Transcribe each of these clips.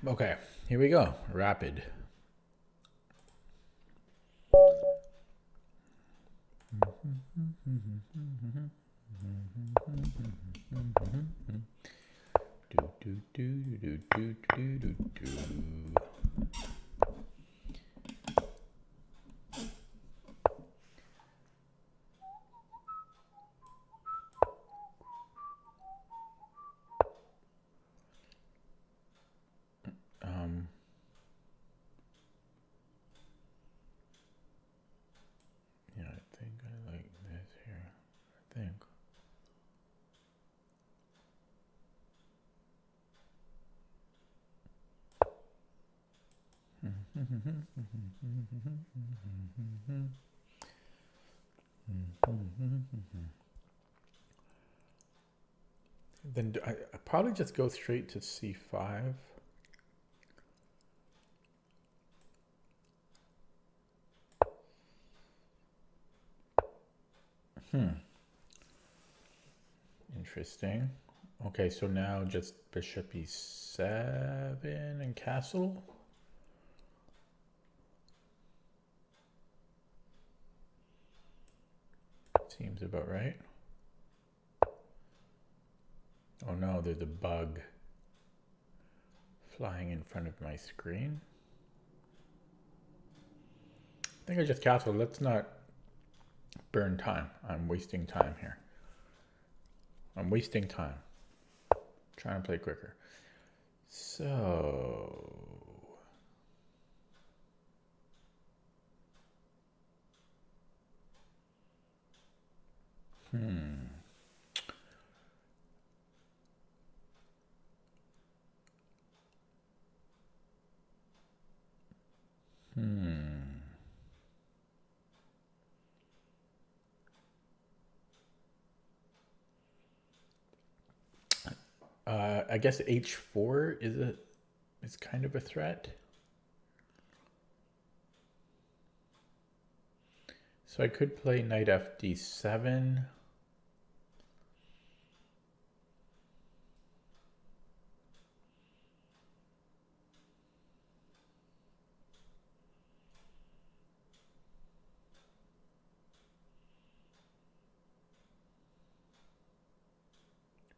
Okay, here we go. Rapid. Do, do, do, do, do, do, do, do. Yeah, I think I like this here. I think. Then I probably just go straight to c5. Interesting. Okay, so now just bishop e7 and castle. Seems about right. Oh no, there's a bug flying in front of my screen. I think I just castled. Let's not burn time. I'm wasting time here. I'm wasting time. Trying to play quicker. So... I guess h4 is kind of a threat. So I could play knight fd7.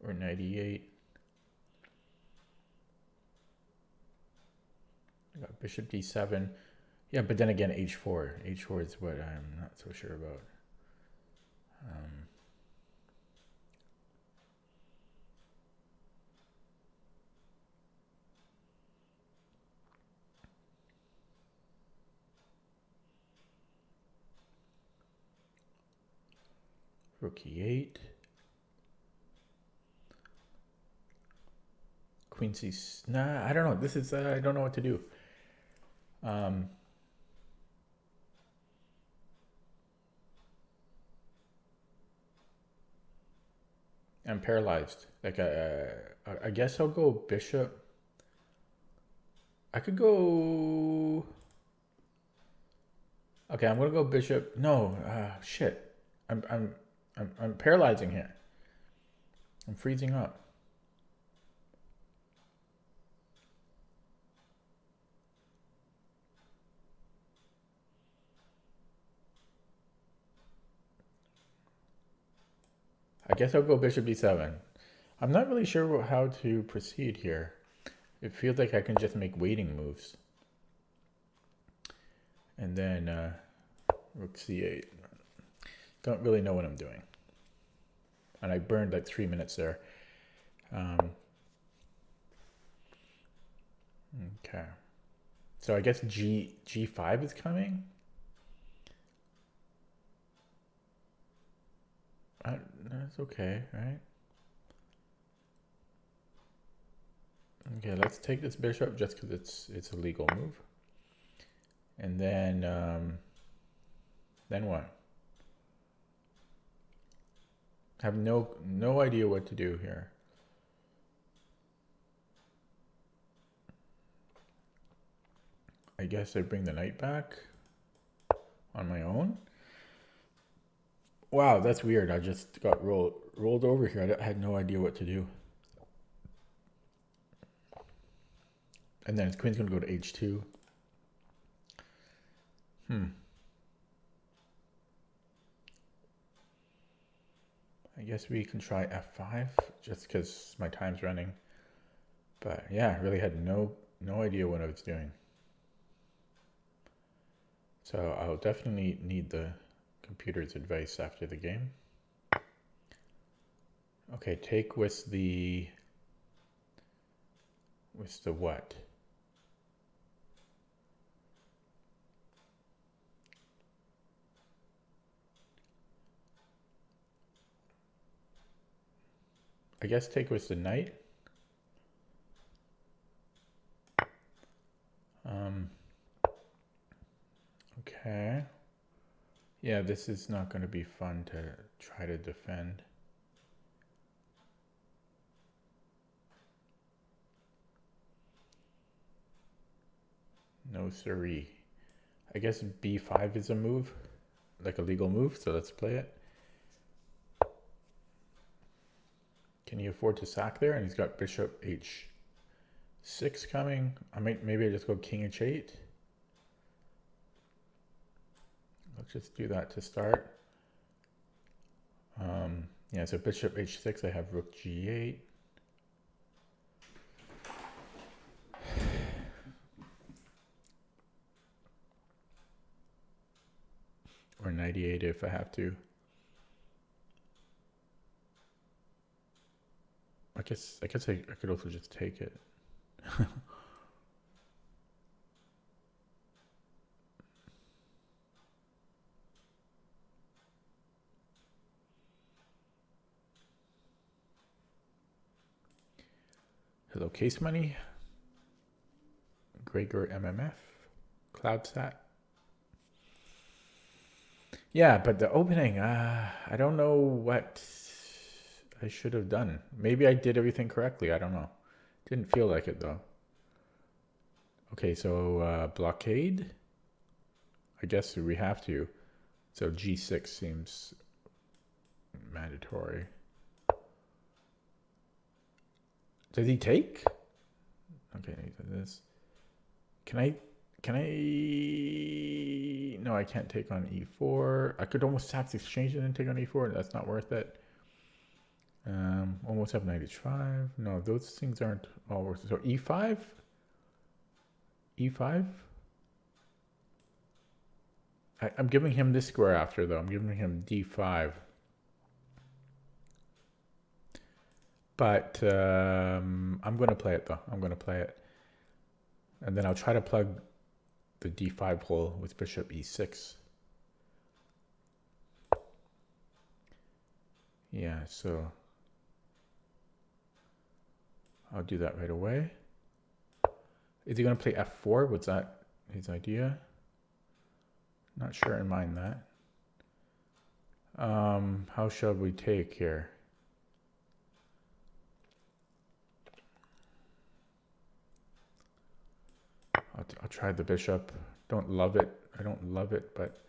Or knight e8. I got bishop d7. Yeah, but then again, h4. h4 is what I'm not so sure about. Rook e8. Queen c... Nah, I don't know. This is... I don't know what to do. I'm paralyzed. Like, I guess I'll go bishop. I could go... Okay, I'm gonna go bishop. No, shit. I'm paralyzing here. I'm freezing up. I guess I'll go bishop d7. I'm not really sure how to proceed here. It feels like I can just make waiting moves. And then rook c8. Don't really know what I'm doing. And I burned like 3 minutes there. Okay. So I guess g5 is coming? That's okay, right? Okay, let's take this bishop just because it's a legal move. And then what? I have no idea what to do here. I guess I bring the knight back on my own. Wow, that's weird. I just got rolled over here. I had no idea what to do. And then his queen's going to go to h2. I guess we can try f5 just because my time's running. But yeah, I really had no idea what I was doing. So I'll definitely need the computer's advice after the game. Okay, take with the what? I guess take with the knight. Okay. Yeah, this is not going to be fun to try to defend. No siree. I guess b5 is a move, like a legal move, so let's play it. Can you afford to sack there? And he's got bishop h6 coming. Maybe I just go king h8. Let's just do that to start. Yeah, so bishop h6, I have rook g8. Or knight e8 if I have to. I guess I could also just take it. Hello, Case Money. Gregor MMF. CloudSat. Yeah, but the opening, I don't know what I should have done. Maybe I did everything correctly. I don't know. Didn't feel like it though. Okay, so blockade. I guess we have to. So g6 seems mandatory. Does he take? Okay, this. Can I? No, I can't take on e4. I could almost tax exchange and then take on e4. That's not worth it. Almost have knight h5. No, those things aren't all worth it. So e5? e5? I'm giving him this square after, though. I'm giving him d5. But I'm going to play it, though. I'm going to play it. And then I'll try to plug the d5 hole with bishop e6. Yeah, so I'll do that right away. Is he going to play f4? Was that his idea? Not sure I mind that. How shall we take here? I'll try the bishop. Don't love it. I don't love it, but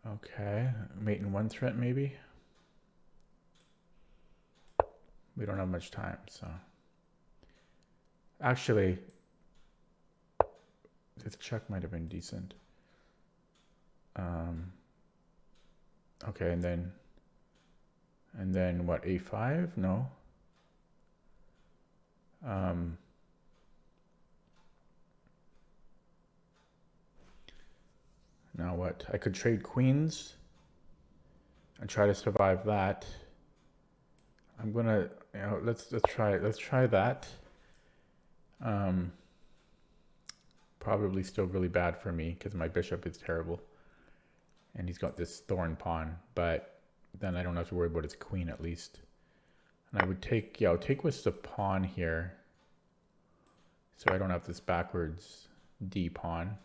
okay. Mate in one threat, maybe. We don't have much time, so actually, this check might have been decent. Okay, and then what? A5? No. Now what? I could trade queens and try to survive that. I'm gonna, let's try that. Probably still really bad for me because my bishop is terrible, and he's got this thorn pawn. But then I don't have to worry about his queen at least. And I would take, I'll take with the pawn here, so I don't have this backwards d pawn.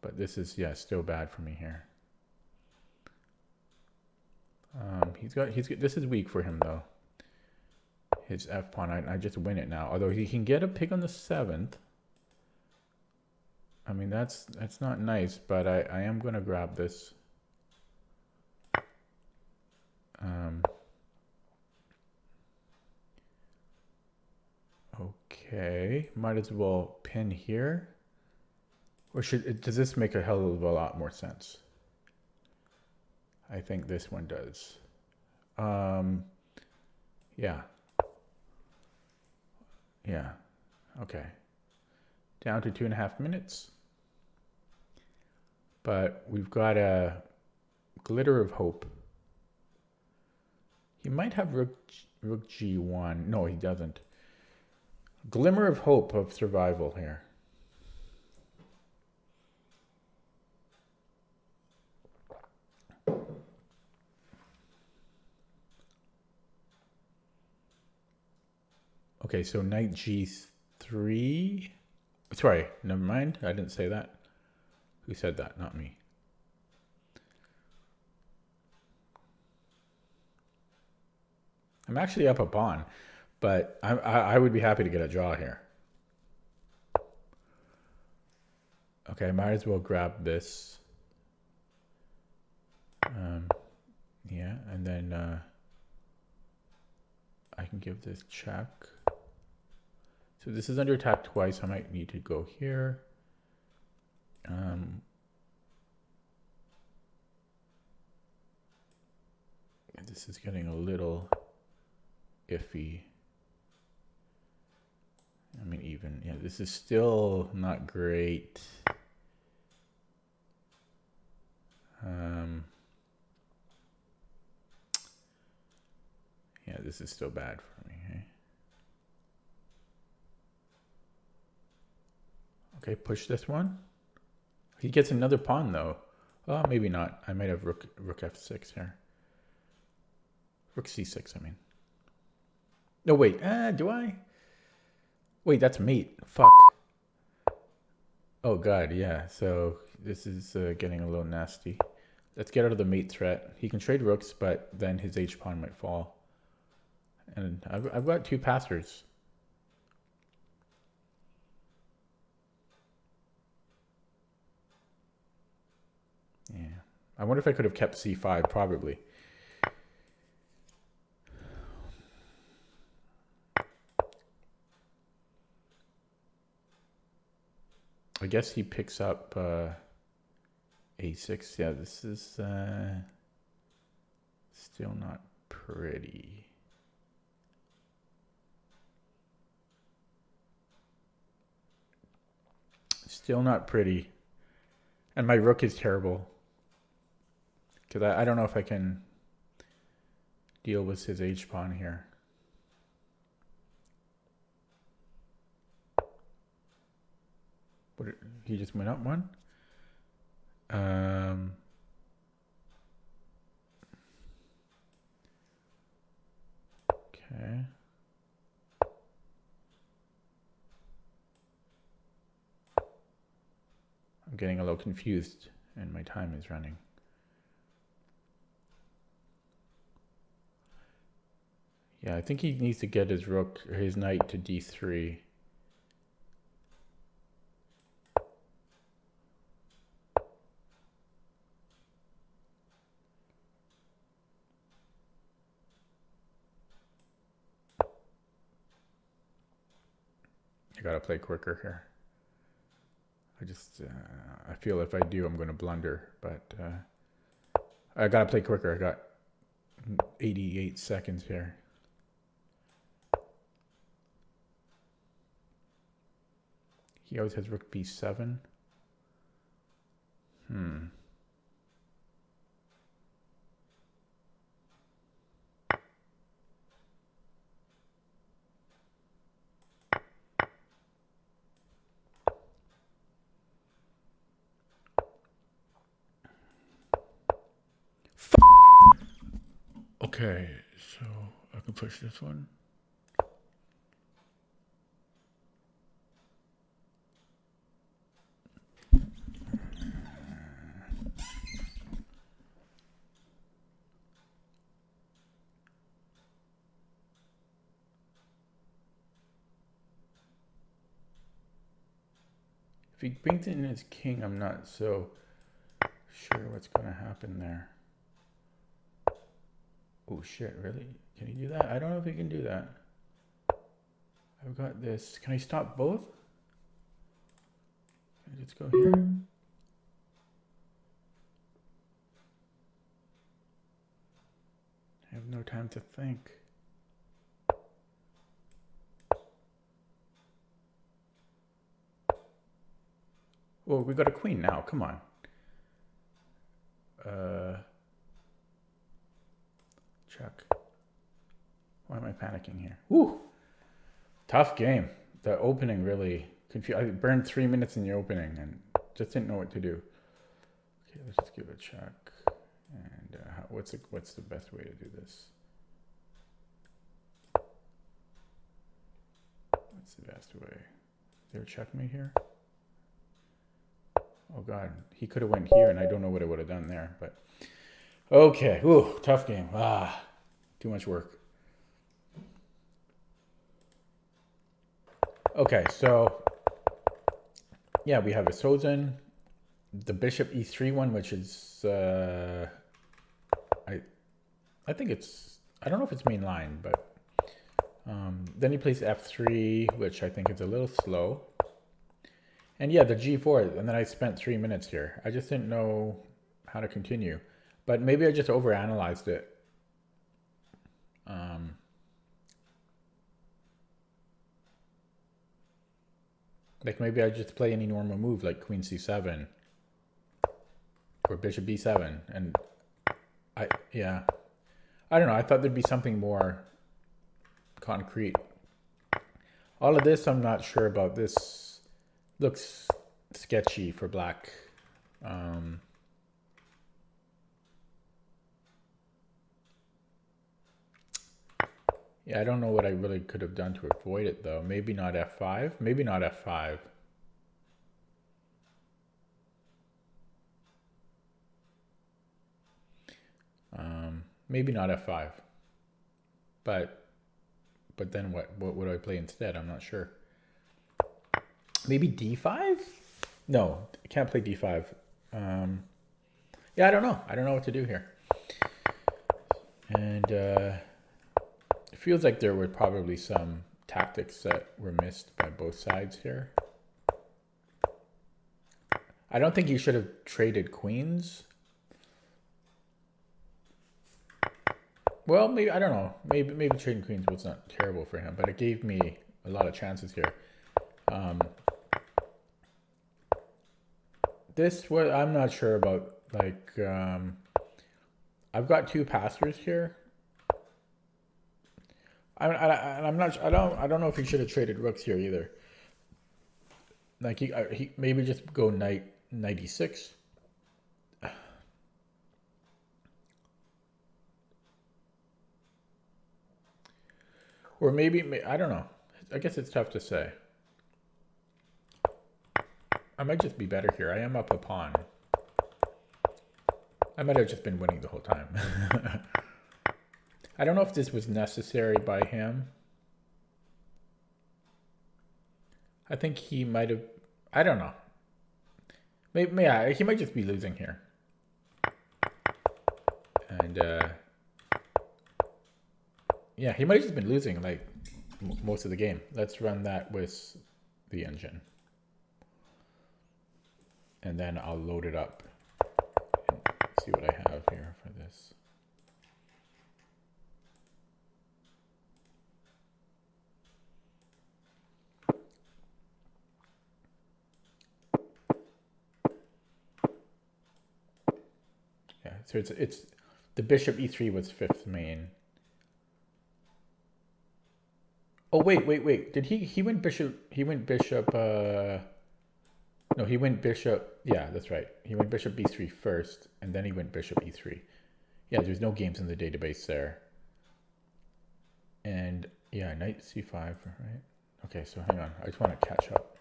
But this is, yeah, still bad for me here. This is weak for him though. His f pawn, I just win it now. Although he can get a pick on the 7th. I mean, that's not nice, but I am gonna grab this. Okay, might as well pin here. Or does this make a hell of a lot more sense? I think this one does. Yeah. Yeah. Okay. Down to 2.5 minutes. But we've got a glitter of hope. He might have rook g1. No, he doesn't. Glimmer of hope of survival here. Okay, so knight g3. Sorry, never mind. I didn't say that. Who said that? Not me. I'm actually up a pawn, but I would be happy to get a draw here. Okay, I might as well grab this. Yeah, and then I can give this check. So this is under attack twice. I might need to go here. This is getting a little iffy. I mean, even, yeah, this is still not great. Yeah, this is still bad for me. Eh? Okay, push this one. He gets another pawn though. Oh, maybe not. I might have rook f6 here. Rook c6, I mean. No, wait. Do I? Wait, that's mate. Fuck. Oh, God, yeah. So this is getting a little nasty. Let's get out of the mate threat. He can trade rooks, but then his h-pawn might fall. And I've got two passers. Yeah. I wonder if I could have kept c5, probably. I guess he picks up a6. Yeah, this is still not pretty. Still not pretty. And my rook is terrible. Because I don't know if I can deal with his h-pawn here. What, he just went up one? Okay. I'm getting a little confused and my time is running. Yeah, I think he needs to get his rook or his knight to d3. I gotta play quicker here. I feel if I do, I'm gonna blunder, but I gotta play quicker. I got 88 seconds here. He always has rook b7. Okay, so I can push this one. If he brings in his king, I'm not so sure what's going to happen there. Oh shit, really? Can he do that? I don't know if he can do that. I've got this. Can I stop both? Let's go here. I have no time to think. Well, we got a queen now. Come on. Check. Why am I panicking here? Woo! Tough game. The opening really confused. I burned 3 minutes in the opening and just didn't know what to do. Okay, let's just give it a check. And what's the best way to do this? What's the best way? Is there a checkmate here? Oh God, he could have went here, and I don't know what I would have done there. But okay, ooh, tough game. Too much work. Okay, so yeah, we have a Sozin, the Bishop E3 one, which is I think it's, I don't know if it's main line, but then he plays F3, which I think is a little slow. And yeah, the G4, and then I spent 3 minutes here. I just didn't know how to continue, but maybe I just overanalyzed it. Like maybe I just play any normal move like Queen C7 or Bishop B7, and I don't know. I thought there'd be something more concrete. All of this, I'm not sure about. This looks sketchy for black. Yeah, I don't know what I really could have done to avoid it though. Maybe not F5. Maybe not F5. Maybe not F5. But then what would I play instead? I'm not sure. Maybe D5? No, I can't play D5. Yeah, I don't know. I don't know what to do here. And it feels like there were probably some tactics that were missed by both sides here. I don't think he should have traded queens. Well, maybe, I don't know. Maybe trading queens was not terrible for him, but it gave me a lot of chances here. This was, I'm not sure about, like, I've got two passers here. I'm not. I don't know if he should have traded rooks here either. Like he maybe just go knight e6. Or maybe, I don't know. I guess it's tough to say. I might just be better here. I am up a pawn. I might have just been winning the whole time. I don't know if this was necessary by him. I think he might have, I don't know. Maybe yeah, he might just be losing here. And yeah, he might have just been losing like most of the game. Let's run that with the engine. And then I'll load it up and see what I have here for this. Yeah, so it's the bishop e3 was fifth main. Oh wait. Did he went bishop? He went bishop. No, he went bishop. Yeah, that's right. He went bishop b3 first, and then he went bishop e3. Yeah, there's no games in the database there. And yeah, knight c5, right? Okay, so hang on. I just want to catch up.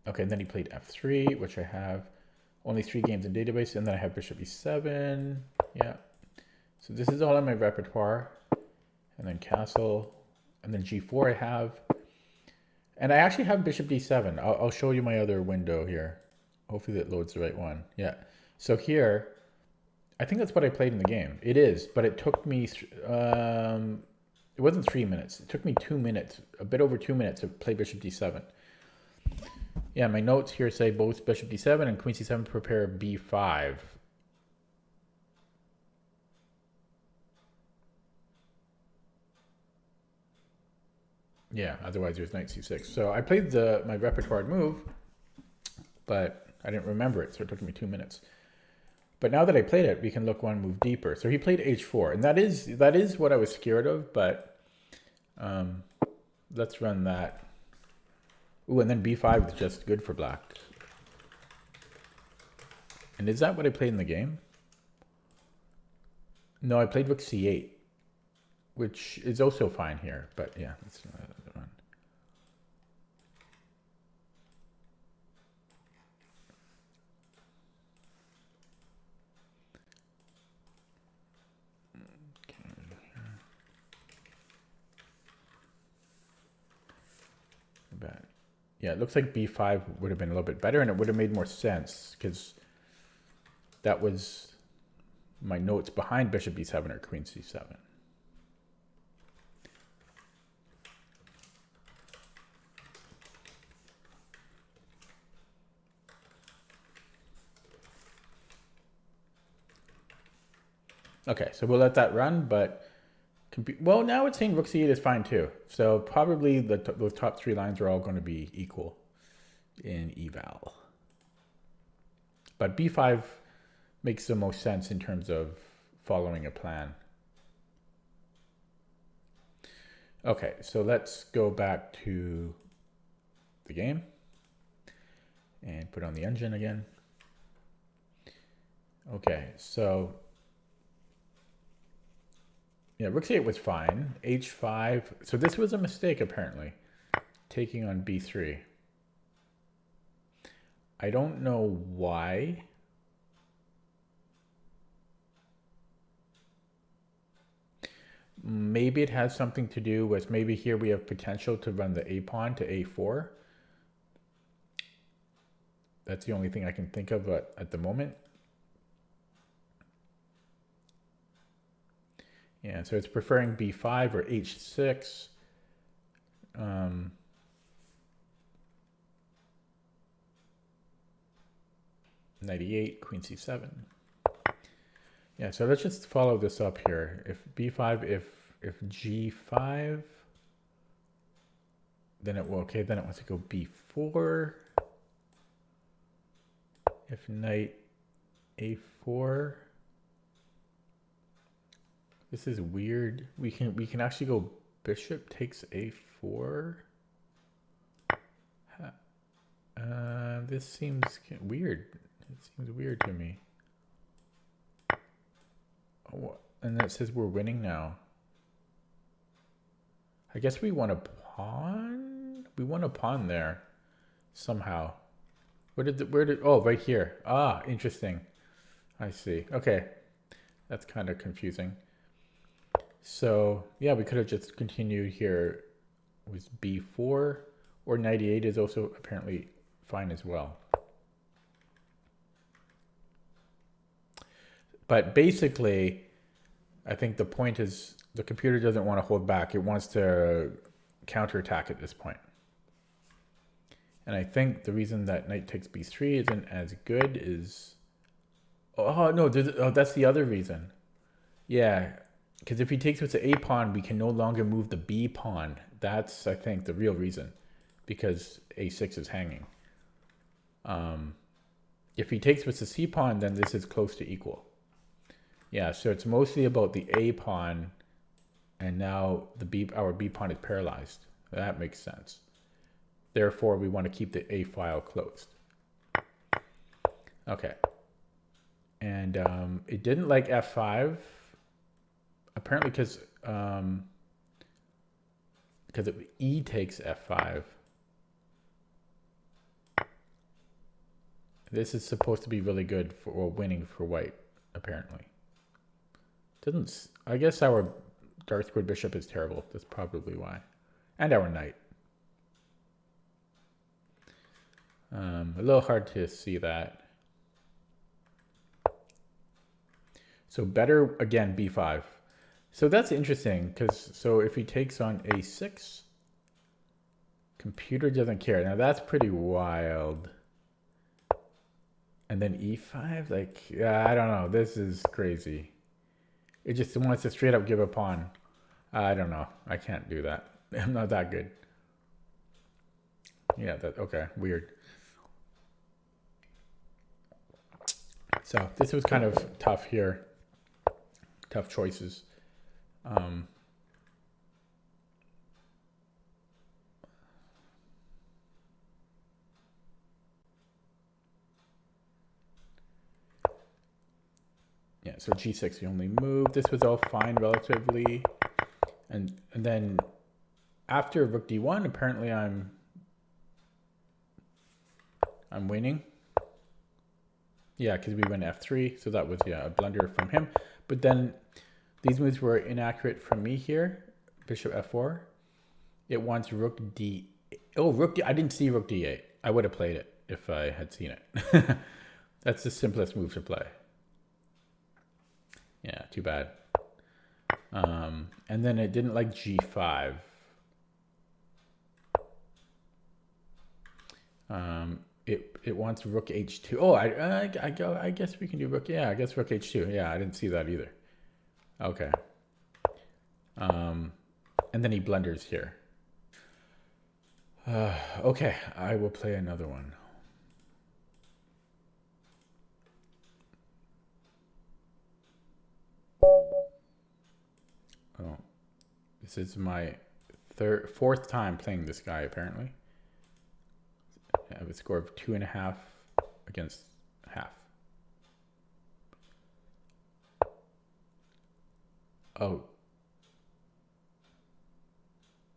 Okay, and then he played f3, which I have only 3 games in database, and then I have bishop e7. Yeah. So this is all in my repertoire. And then castle, and then g4 I have. And I actually have bishop d7. I'll show you my other window here. Hopefully that loads the right one. Yeah. So here, I think that's what I played in the game. It is, but it took me, It wasn't 3 minutes. It took me 2 minutes, a bit over 2 minutes to play bishop d7. Yeah, my notes here say both bishop d7 and queen c7 prepare b5. Yeah, otherwise there's knight c6. So I played my repertoire move, but I didn't remember it, so it took me 2 minutes. But now that I played it, we can look one move deeper. So he played h4, and that is what I was scared of, but let's run that. Ooh, and then b5 is just good for black. And is that what I played in the game? No, I played rook c8, which is also fine here, but yeah, let's run. Yeah, it looks like b5 would have been a little bit better, and it would have made more sense because that was my notes behind bishop b7 or queen c7. Okay, so we'll let that run, but well, now it's saying rook c8 is fine too. So probably those top 3 lines are all going to be equal in eval. But b5 makes the most sense in terms of following a plan. Okay, so let's go back to the game and put on the engine again. Okay, so yeah, rook c8 was fine. h5. So this was a mistake, apparently. Taking on b3. I don't know why. Maybe it has something to do with, maybe here we have potential to run the a pawn to a4. That's the only thing I can think of at the moment. Yeah, so it's preferring b5 or h6. 98, queen c7. Yeah, so let's just follow this up here. If b5, if g5, then it will, okay, then it wants to go b4. If knight a4, this is weird. We can actually go bishop takes a4. This seems weird. It seems weird to me. Oh, and it says we're winning now. I guess we want a pawn. We want a pawn there somehow. Where did oh, right here. Ah, interesting. I see. Okay. That's kind of confusing. So yeah, we could have just continued here with b4, or 98 is also apparently fine as well. But basically, I think the point is the computer doesn't want to hold back. It wants to counterattack at this point. And I think the reason that knight takes b3 isn't as good is... Oh, no, that's the other reason. Yeah, because if he takes with the a pawn, we can no longer move the b pawn. That's, I think, the real reason, because a6 is hanging. If he takes with the c pawn, then this is close to equal. Yeah, so it's mostly about the a pawn, and now our b pawn is paralyzed. That makes sense. Therefore, we want to keep the a file closed. Okay. And it didn't like f5, apparently because if e takes f5, this is supposed to be really good for winning for white, apparently. I guess our dark squared bishop is terrible. That's probably why. And our knight. A little hard to see that. So better, again, b5. So that's interesting because so if he takes on a6, computer doesn't care. Now that's pretty wild. And then e5, like, yeah, I don't know. This is crazy. It just wants to straight up give a pawn. I don't know. I can't do that. I'm not that good. Yeah, that okay, weird. So this was kind of tough here. Tough choices. Yeah, so g6 the only move. This was all fine relatively. And then after rook d1, apparently I'm winning. Yeah, because we went f3, so that was, yeah, a blunder from him. But then these moves were inaccurate from me here. Bishop f4. It wants rook d. Oh, rook d. I didn't see rook d8. I would have played it if I had seen it. That's the simplest move to play. Yeah, too bad. And then it didn't like g5. It wants rook h2. Oh, I guess we can do rook. Yeah, I guess rook h2. Yeah, I didn't see that either. Okay. And then he blunders here. Okay, I will play another one. Oh, this is my fourth time playing this guy apparently. I have a score of 2.5 against half. Oh.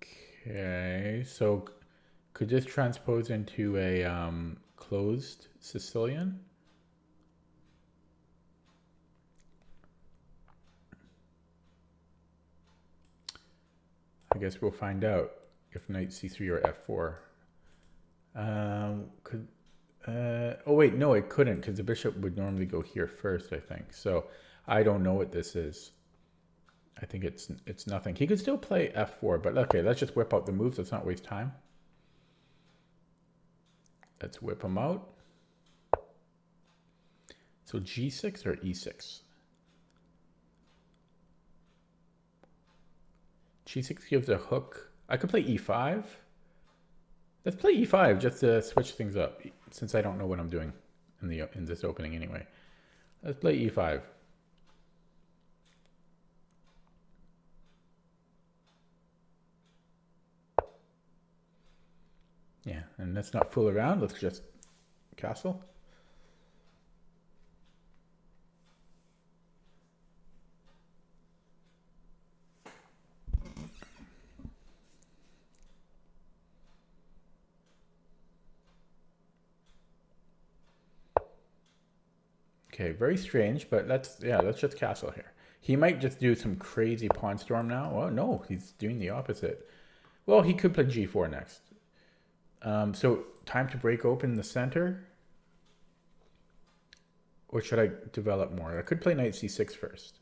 Okay, so could this transpose into a closed Sicilian? I guess we'll find out if knight c3 or f4. Oh wait, no, it couldn't because the bishop would normally go here first, I think. So I don't know what this is. I think it's nothing. He could still play f4, but okay, let's just whip out the moves. Let's not waste time. Let's whip them out. So g6 or e6? G6 gives a hook. I could play e5. Let's play e5 just to switch things up, since I don't know what I'm doing in this opening anyway. Let's play e5. Yeah, and let's not fool around. Let's just castle. Okay, very strange, but let's just castle here. He might just do some crazy pawn storm now. Oh no, he's doing the opposite. Well, he could play g4 next. So time to break open the center. Or should I develop more? I could play knight c6 first.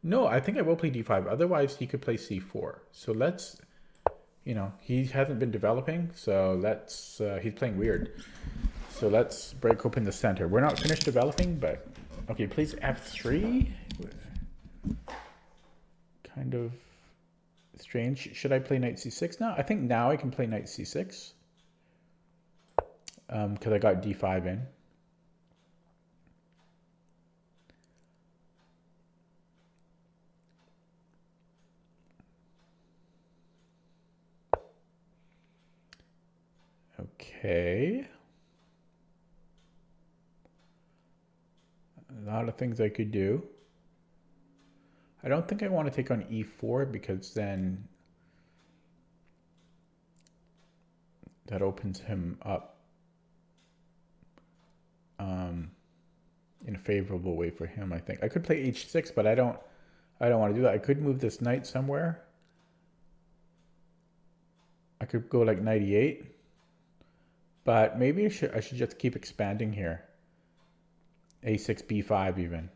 No, I think I will play d5. Otherwise, he could play c4. So let's, he hasn't been developing. So let's, he's playing weird. So let's break open the center. We're not finished developing, but okay, please f3. Kind of strange. Should I play knight c6 now? I think now I can play knight c6. Because I got d5 in. Okay. A lot of things I could do. I don't think I want to take on e4 because then that opens him up in a favorable way for him, I think. I could play h6, but I don't want to do that. I could move this knight somewhere. I could go like knight e8. But maybe I should just keep expanding here. a6, b5 even.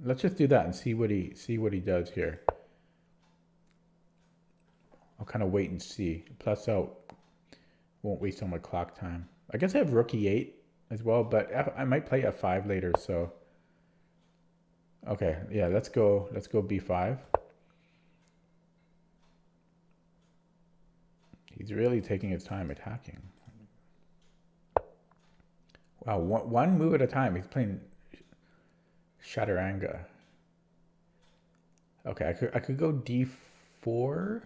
Let's just do that and see what he does here. I'll kind of wait and see. Plus out. Won't waste all my clock time. I guess I have rook e8 as well, but I might play f5 later, so. Okay, yeah, let's go b5. He's really taking his time attacking. Wow, one move at a time. He's playing Chaturanga. Okay, I could go d4.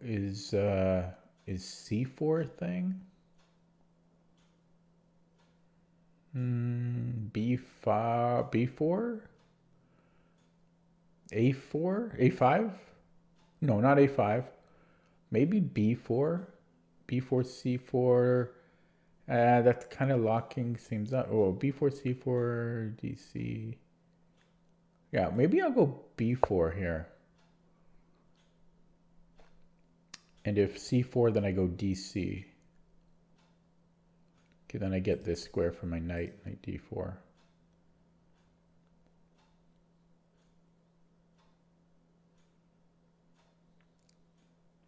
Is c4 thing? b5, b4, a4, a5. No, not a5. Maybe b4, b4, c4. That's kind of locking things up. Oh, b4, c4, dc. Yeah, maybe I'll go b4 here. And if c4, then I go dc. Okay, then I get this square for my knight d4.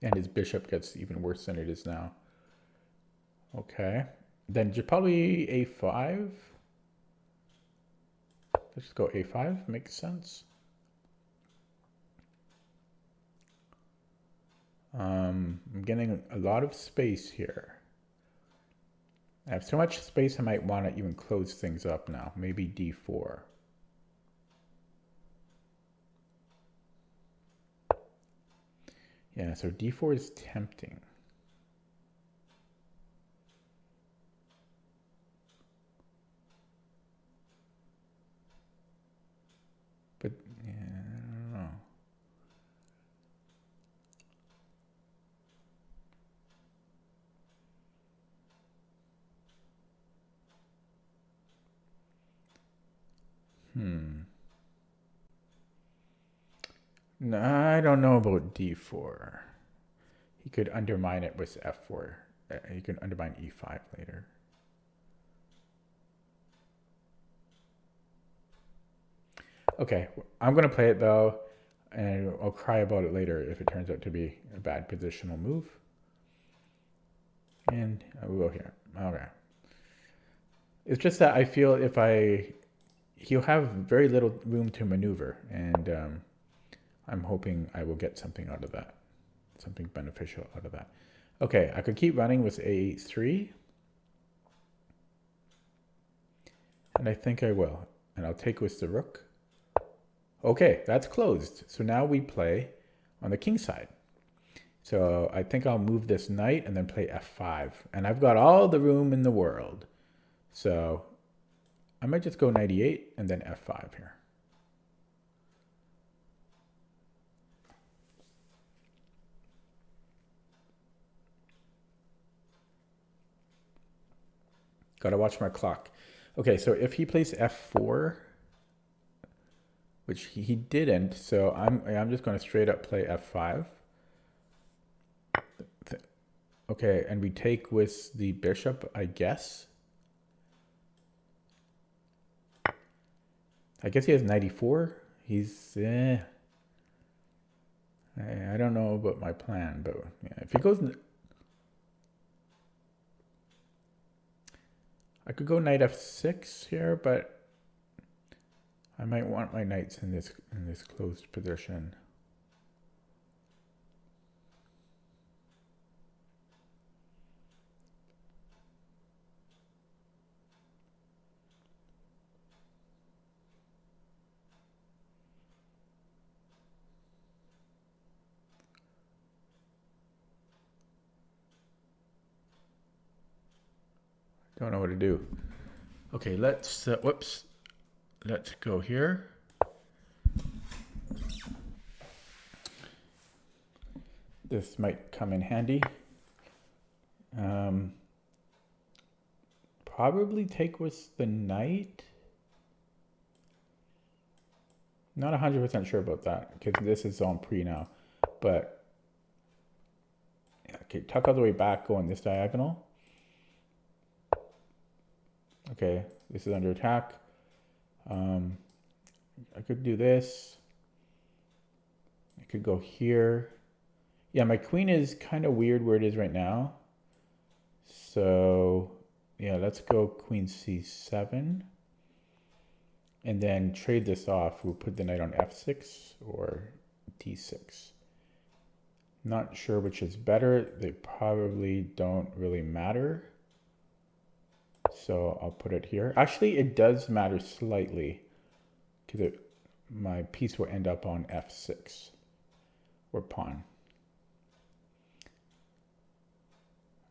And his bishop gets even worse than it is now. Okay, then probably a5. Let's just go a5, makes sense. I'm getting a lot of space here. I have so much space I might want to even close things up now. Maybe d4. Yeah, so d4 is tempting. But yeah, I don't know. No, I don't know about d4. He could undermine it with f4. He could undermine e5 later. Okay, I'm going to play it though, and I'll cry about it later if it turns out to be a bad positional move. And we'll go here. Okay. It's just that I feel he'll have very little room to maneuver, and I'm hoping I will get something out of that, something beneficial out of that. Okay, I could keep running with a3, and I think I will. And I'll take with the rook. Okay, that's closed. So now we play on the king side. So I think I'll move this knight and then play f5. And I've got all the room in the world. So I might just go knight e8 and then f5 here. Gotta watch my clock. Okay, so if he plays f4, which he didn't, so I'm just going to straight up play f5. Okay, and we take with the bishop, I guess. I guess he has 94. He's I don't know about my plan, but yeah, if he goes, I could go knight f6 here, but I might want my knights in this closed position. Don't know what to do. Okay, let's whoops. Let's go here. This might come in handy. Probably take with the knight. Not 100% sure about that because this is on pre now. But okay, tuck all the way back, going this diagonal. Okay, This is under attack. I could do this. I could go here. Yeah, my queen is kind of weird where it is right now. So yeah, let's go queen c7. And then trade this off. We'll put the knight on f6 or d6. Not sure which is better. They probably don't really matter. So I'll put it here. Actually, it does matter slightly because my piece will end up on f6 or pawn.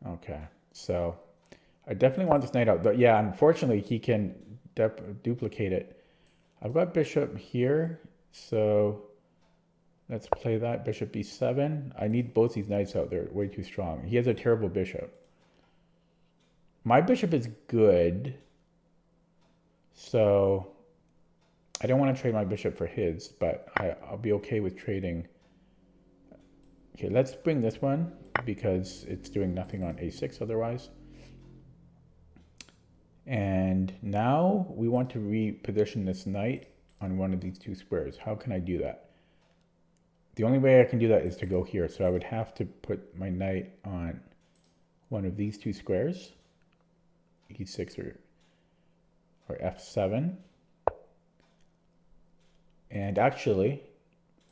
Okay, so I definitely want this knight out. But yeah, unfortunately, he can duplicate it. I've got bishop here, so let's play that. Bishop b7. I need both these knights out. They're way too strong. He has a terrible bishop. My bishop is good, so I don't want to trade my bishop for his, but I'll be okay with trading. Okay, let's bring this one because it's doing nothing on a6 otherwise. And now we want to reposition this knight on one of these two squares. How can I do that? The only way I can do that is to go here. So I would have to put my knight on one of these two squares, e6 or f7. And actually,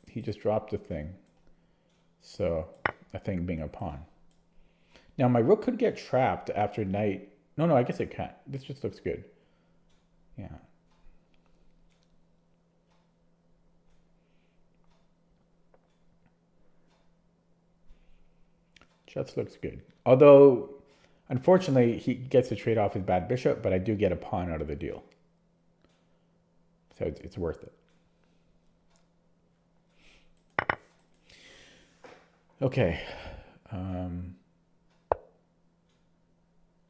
he just dropped the thing. So a thing being a pawn. Now my rook could get trapped after knight. No, I guess it can't. This just looks good. Yeah. Just looks good. Although, unfortunately, he gets to trade off his bad bishop, but I do get a pawn out of the deal. So it's worth it. Okay.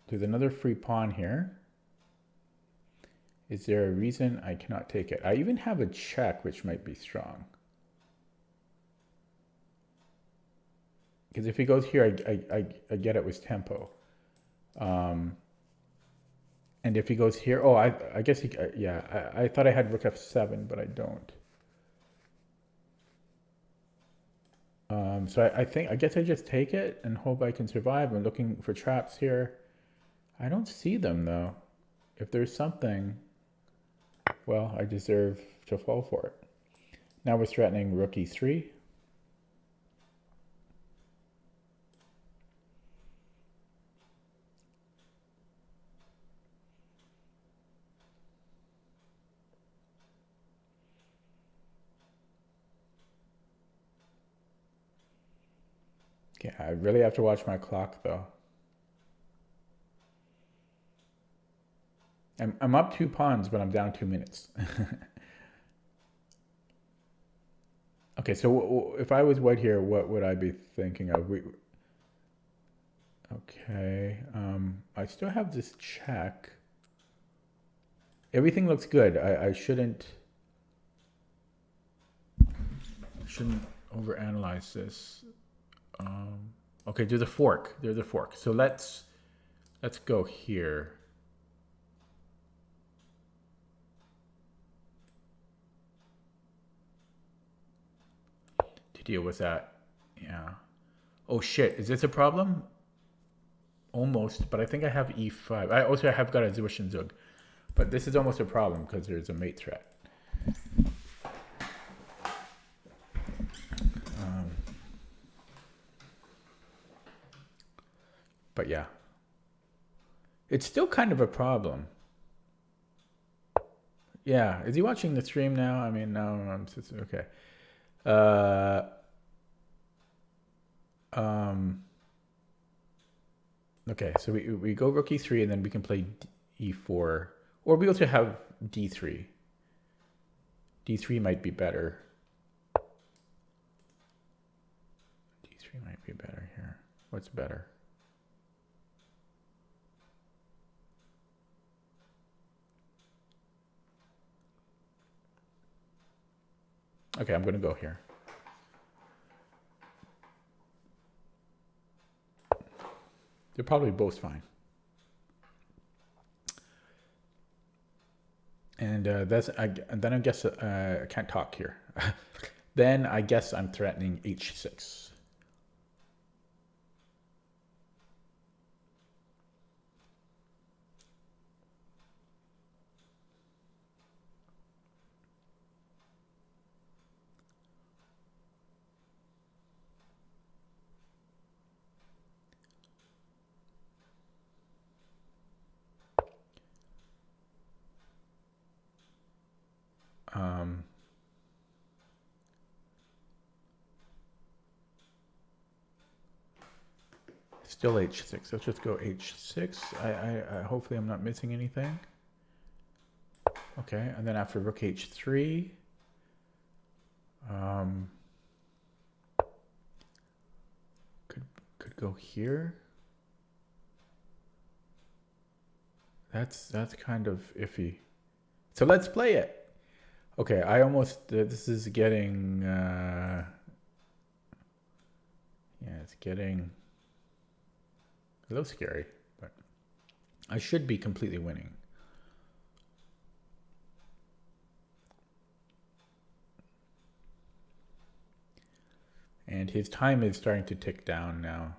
There's another free pawn here. Is there a reason I cannot take it? I even have a check, which might be strong. Because if he goes here, I get it with tempo. And if he goes here, oh, I guess he, yeah, I thought I had rook f7, but I don't. So I guess I just take it and hope I can survive. I'm looking for traps here. I don't see them though. If there's something, well, I deserve to fall for it. Now we're threatening rook e3. Okay, I really have to watch my clock though. I'm up 2 pawns, but I'm down 2 minutes. Okay, so if I was white here, what would I be thinking of? Okay, I still have this check. Everything looks good. I shouldn't overanalyze this. Okay, there's a fork. There's a fork. So let's go here. To deal with that. Yeah. Oh shit, is this a problem? Almost, but I think I have e5. I also have got a Zwischenzug. But this is almost a problem because there's a mate threat. But yeah. It's still kind of a problem. Yeah, is he watching the stream now? I mean, no, I'm just, okay. Okay, so we go rook e3 and then we can play e4. Or we also have d3. d3 might be better. d3 might be better here. What's better? Okay, I'm going to go here. They're probably both fine. And and then I guess I can't talk here. Then I guess I'm threatening h6. Still h6. Let's just go h6. I hopefully I'm not missing anything. Okay, and then after rook h3, could go here. That's kind of iffy. So let's play it. Okay, I almost this is getting yeah, it's getting a little scary, but I should be completely winning. And his time is starting to tick down now.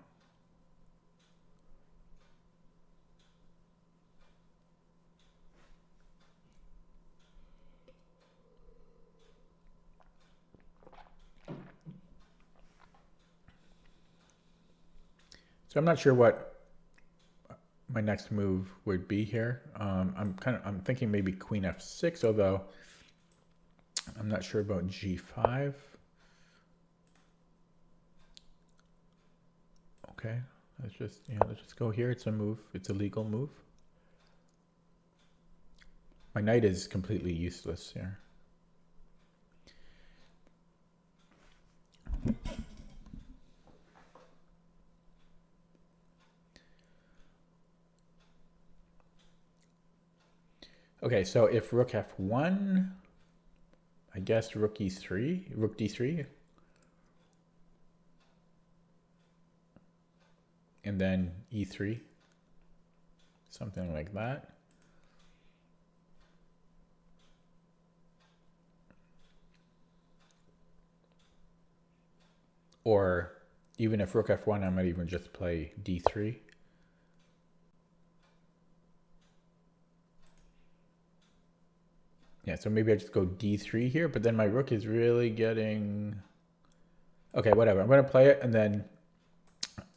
So I'm not sure what my next move would be here. I'm thinking maybe queen f6, although I'm not sure about g5. Okay, let's just go here. It's a move. It's a legal move. My knight is completely useless here. Okay, so if rook f1, I guess rook e3, rook d3. And then e3, something like that. Or even if rook f1, I might even just play d3. Yeah, so maybe I just go d3 here, but then my rook is really getting... Okay, whatever. I'm going to play it, and then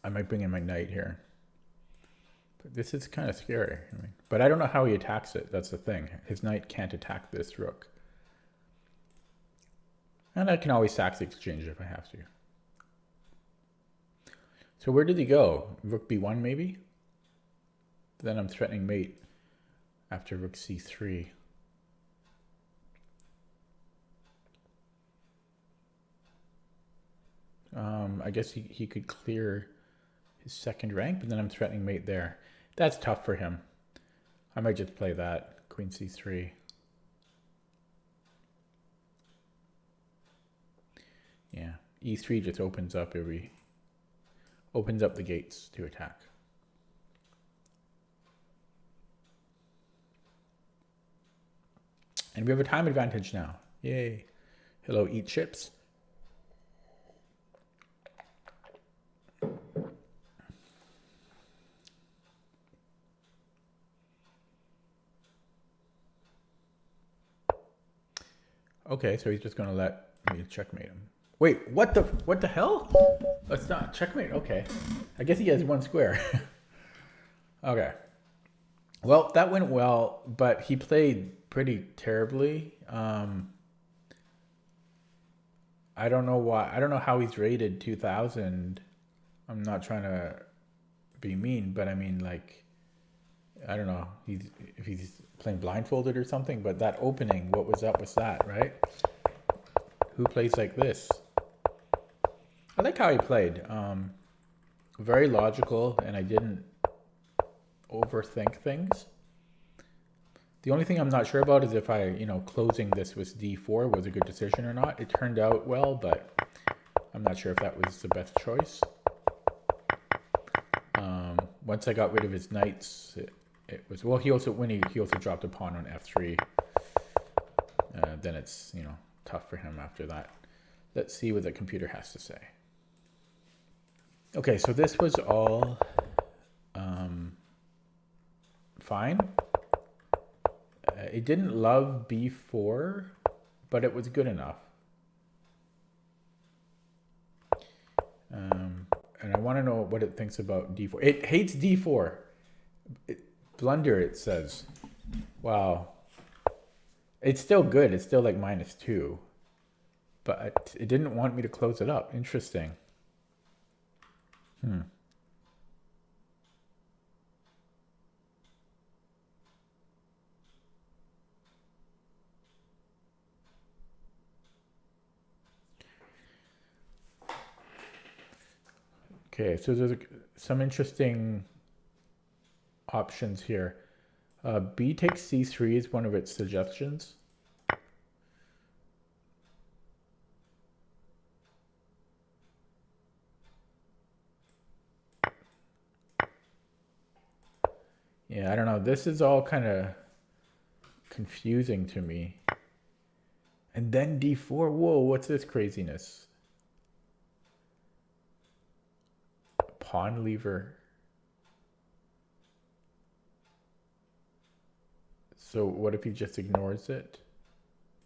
I might bring in my knight here. But this is kind of scary. But I don't know how he attacks it. That's the thing. His knight can't attack this rook. And I can always sack the exchange if I have to. So where did he go? Rook b1 maybe? Then I'm threatening mate after rook c3. I guess he could clear his second rank, but then I'm threatening mate there. That's tough for him. I might just play that, queen c3. Yeah, e3 just opens up the gates to attack. And we have a time advantage now. Yay. Hello, eat chips. Okay, so he's just going to let me checkmate him. Wait, what the hell? That's not checkmate. Okay. I guess he has one square. Okay. Well, that went well, but he played pretty terribly. I don't know why. I don't know how he's rated 2000. I'm not trying to be mean, but I mean, like, I don't know if he's playing blindfolded or something, but that opening, what was up with that, right? Who plays like this? I like how he played. Very logical, and I didn't overthink things. The only thing I'm not sure about is if closing this with d4 was a good decision or not. It turned out well, but I'm not sure if that was the best choice. Once I got rid of his knights, it was, well, he also dropped a pawn on f3. then it's, you know, tough for him after that. Let's see what the computer has to say. Okay, so this was all fine. It didn't love b4, but it was good enough. And I want to know what it thinks about d4. It hates d4. Blunder, it says. Wow. It's still good. It's still like -2. But it didn't want me to close it up. Interesting. Okay, so there's some interesting options here. B takes c3 is one of its suggestions. Yeah, I don't know. This is all kind of confusing to me. And then d4. Whoa, what's this craziness? Pawn lever. So what if he just ignores it?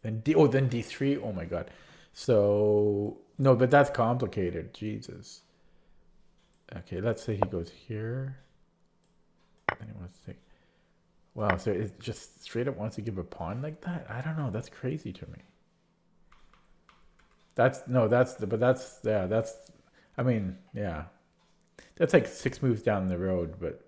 Then then d3. Oh my god. So no, but that's complicated. Jesus. Okay, let's say he goes here. And he wants to take. Wow, so it just straight up wants to give a pawn like that? I don't know. That's crazy to me. I mean, yeah. That's like 6 moves down the road, but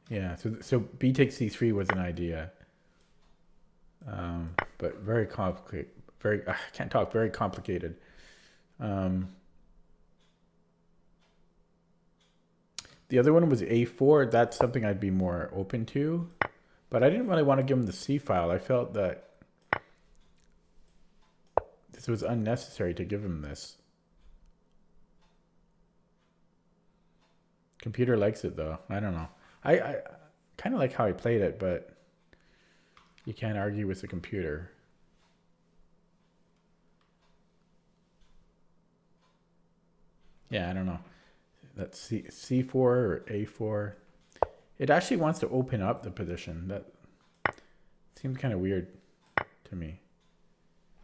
yeah, so B takes C3 was an idea. But very complicated. I can't talk, very complicated. The other one was A4. That's something I'd be more open to. But I didn't really want to give him the C file. I felt that this was unnecessary to give him this. Computer likes it though. I don't know. I kind of like how I played it, but you can't argue with the computer. Yeah, I don't know. Let's see, C4 or A4. It actually wants to open up the position. That seems kind of weird to me.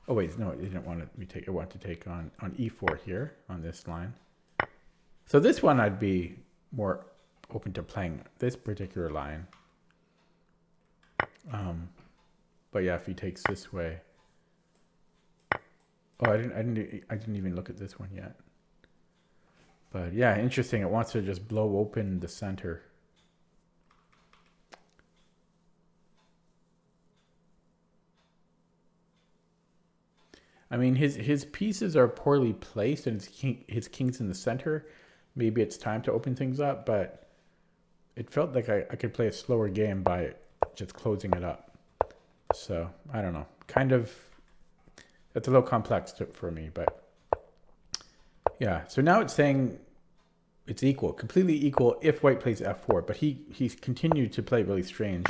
Oh wait, no, it didn't want to take. It wanted to take on E4 here on this line. So this one I'd be more open to playing this particular line. But yeah, if he takes this way. Oh, I didn't even look at this one yet. But yeah, interesting. It wants to just blow open the center. I mean, his pieces are poorly placed, and his king's in the center. Maybe it's time to open things up, but it felt like I could play a slower game by just closing it up. So I don't know. Kind of, that's a little complex for me, but yeah. So now it's saying it's equal, completely equal if white plays f4, but he's continued to play really strange.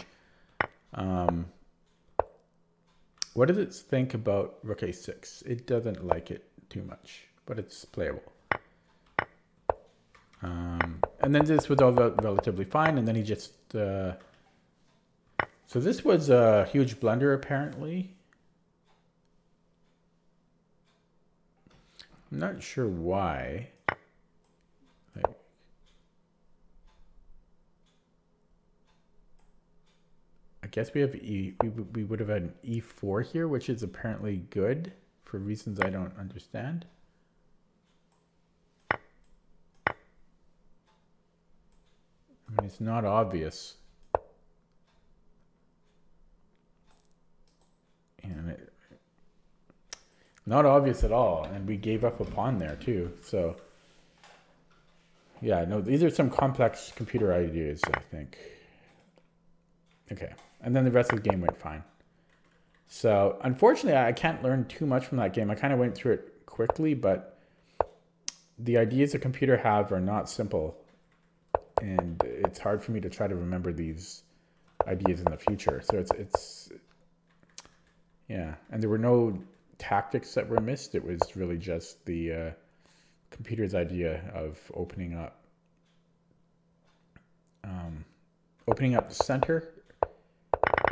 What does it think about rook a6? It doesn't like it too much, but it's playable. And then this was all relatively fine, and then he just... so this was a huge blunder, apparently. I'm not sure why. I guess we have we would have had an e4 here, which is apparently good for reasons I don't understand. I mean, it's not obvious. And not obvious at all. And we gave up a pawn there too. So yeah, no, these are some complex computer ideas, I think. Okay. And then the rest of the game went fine. So unfortunately, I can't learn too much from that game. I kind of went through it quickly, but the ideas a computer have are not simple. And it's hard for me to try to remember these ideas in the future. So it's yeah, and there were no tactics that were missed. It was really just the computer's idea of opening up the center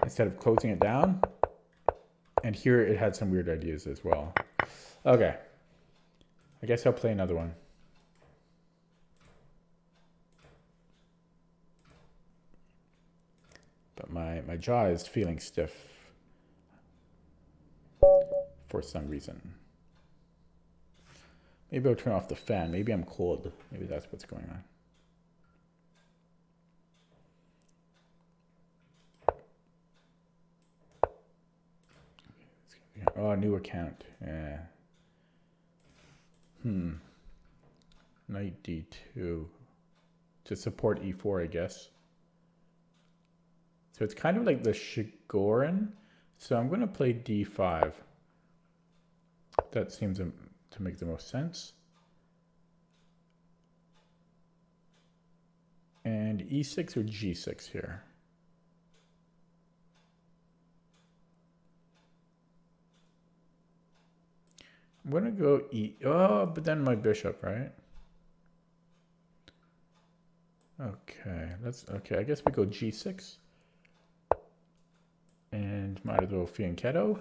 instead of closing it down. And here it had some weird ideas as well. Okay, I guess I'll play another one. But my jaw is feeling stiff for some reason. Maybe I'll turn off the fan. Maybe I'm cold. Maybe that's what's going on. Oh, new account. Yeah. Knight d2 to support e4, I guess. So it's kind of like the Shigorin. So I'm going to play d5. That seems to make the most sense. And e6 or g6 here. I'm going to go oh, but then my bishop, right? Okay, okay, I guess we go g6. And might as well fianchetto.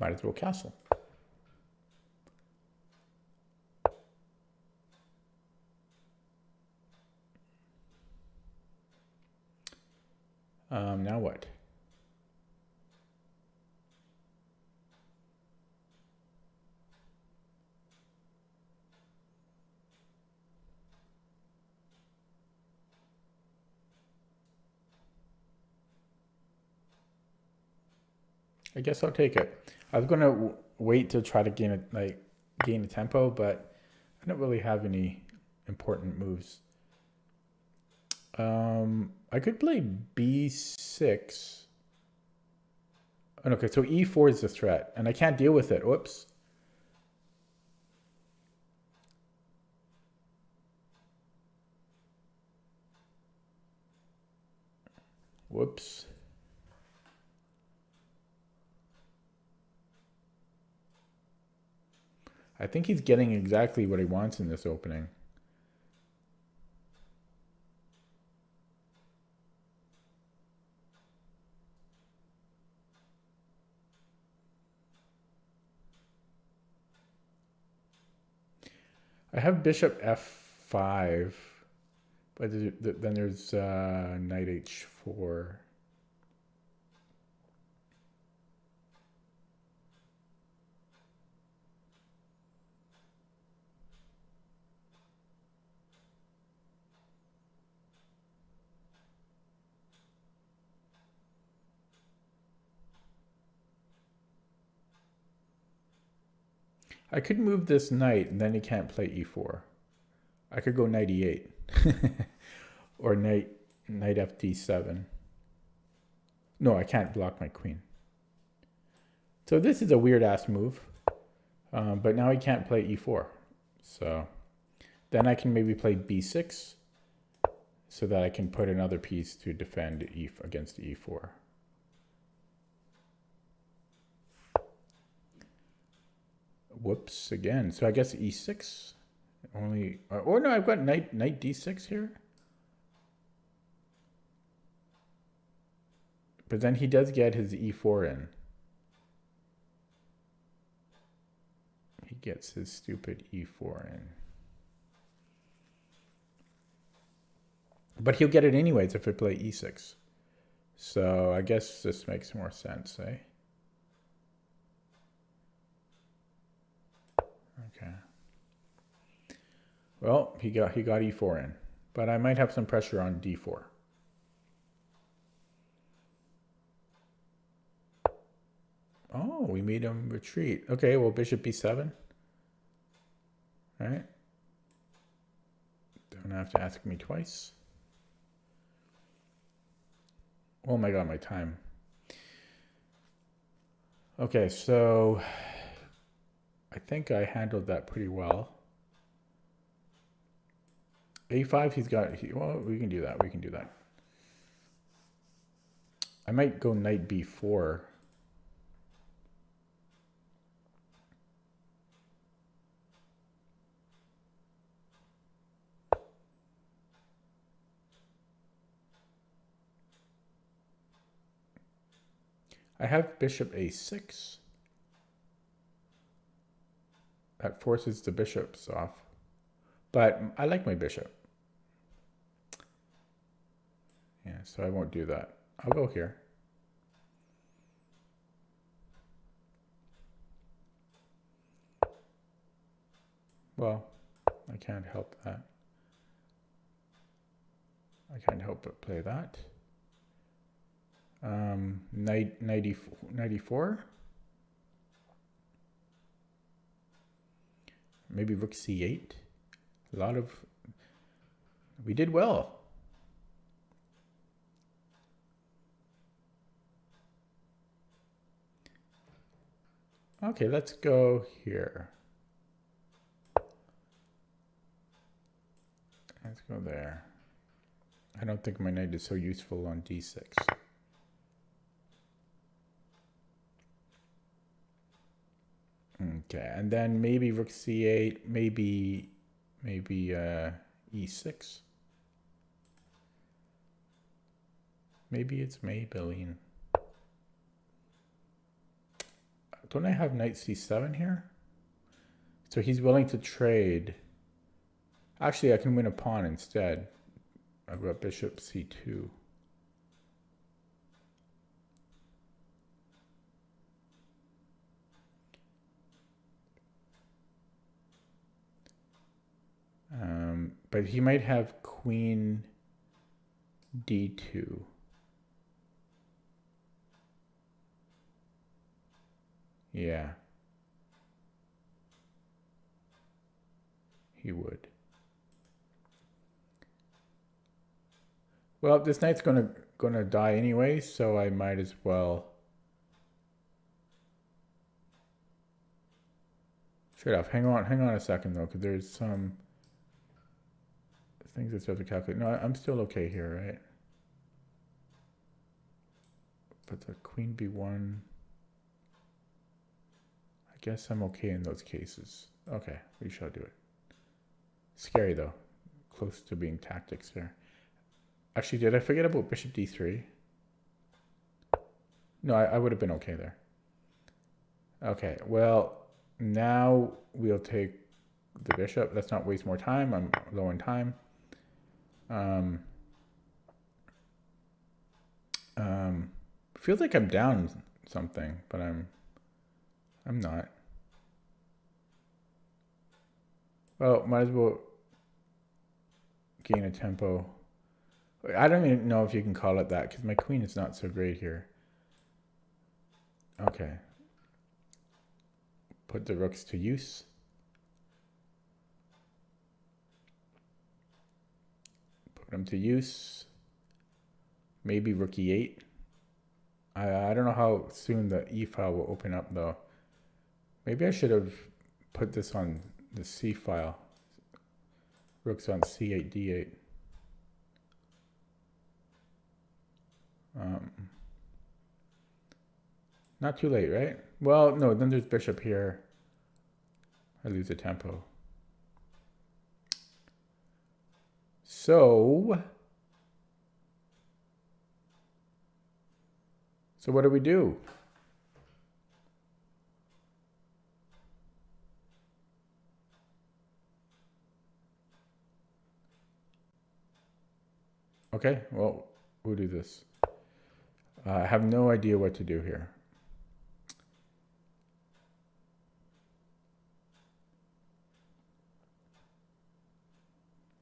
Might as well castle. Now what? I guess I'll take it. I was gonna wait to try to gain a tempo, but I don't really have any important moves. I could play b6. Oh, okay, so e4 is the threat, and I can't deal with it. Whoops. Whoops. I think he's getting exactly what he wants in this opening. I have bishop f5, but then there's knight h4. I could move this knight, and then he can't play e4. I could go knight e8. Or knight fd7. No, I can't block my queen. So this is a weird-ass move. But now he can't play e4. So then I can maybe play b6 so that I can put another piece to defend against e4. Whoops, again. So I guess e6 only, or no, I've got knight d6 here. But then he does get his e4 in. He gets his stupid e4 in. But he'll get it anyways if I play e6. So I guess this makes more sense, eh? Okay. Well, he got e4 in, but I might have some pressure on d4. Oh, we made him retreat. Okay, well, bishop b7. All right. Don't have to ask me twice. Oh my god, my time. Okay, so I think I handled that pretty well. A5, he's got, well, we can do that. We can do that. I might go knight B4. I have bishop A6. That forces the bishops off. But I like my bishop. Yeah, so I won't do that. I'll go here. Well, I can't help that. I can't help but play that. Knight 94. Maybe rook c8. A lot of... We did well. Okay, let's go here. Let's go there. I don't think my knight is so useful on d6. Okay, and then maybe rook c8, maybe e6. Maybe it's Maybelline. Don't I have knight c7 here? So he's willing to trade. Actually, I can win a pawn instead. I've got bishop c2. But he might have queen d2. Yeah. He would. Well, this knight's gonna die anyway, so I might as well trade off. Hang on a second though, because there's some things that you have to calculate. No, I'm still okay here, right? But the queen b1, I guess I'm okay in those cases. Okay, we shall do it. Scary though, close to being tactics there. Actually, did I forget about bishop d3? No, I would have been okay there. Okay, well, now we'll take the bishop. Let's not waste more time. I'm low in time. Feels like I'm down something, but I'm not. Well, might as well gain a tempo. I don't even know if you can call it that because my queen is not so great here. Okay. Put the rooks to use. Put them to use. Maybe rook e8. I don't know how soon the e file will open up though. Maybe I should have put this on the c file. Rook's on c8, d8. Not too late, right? Well, no, then there's bishop here. I lose the tempo. So what do we do? Okay, well, we'll do this. I have no idea what to do here.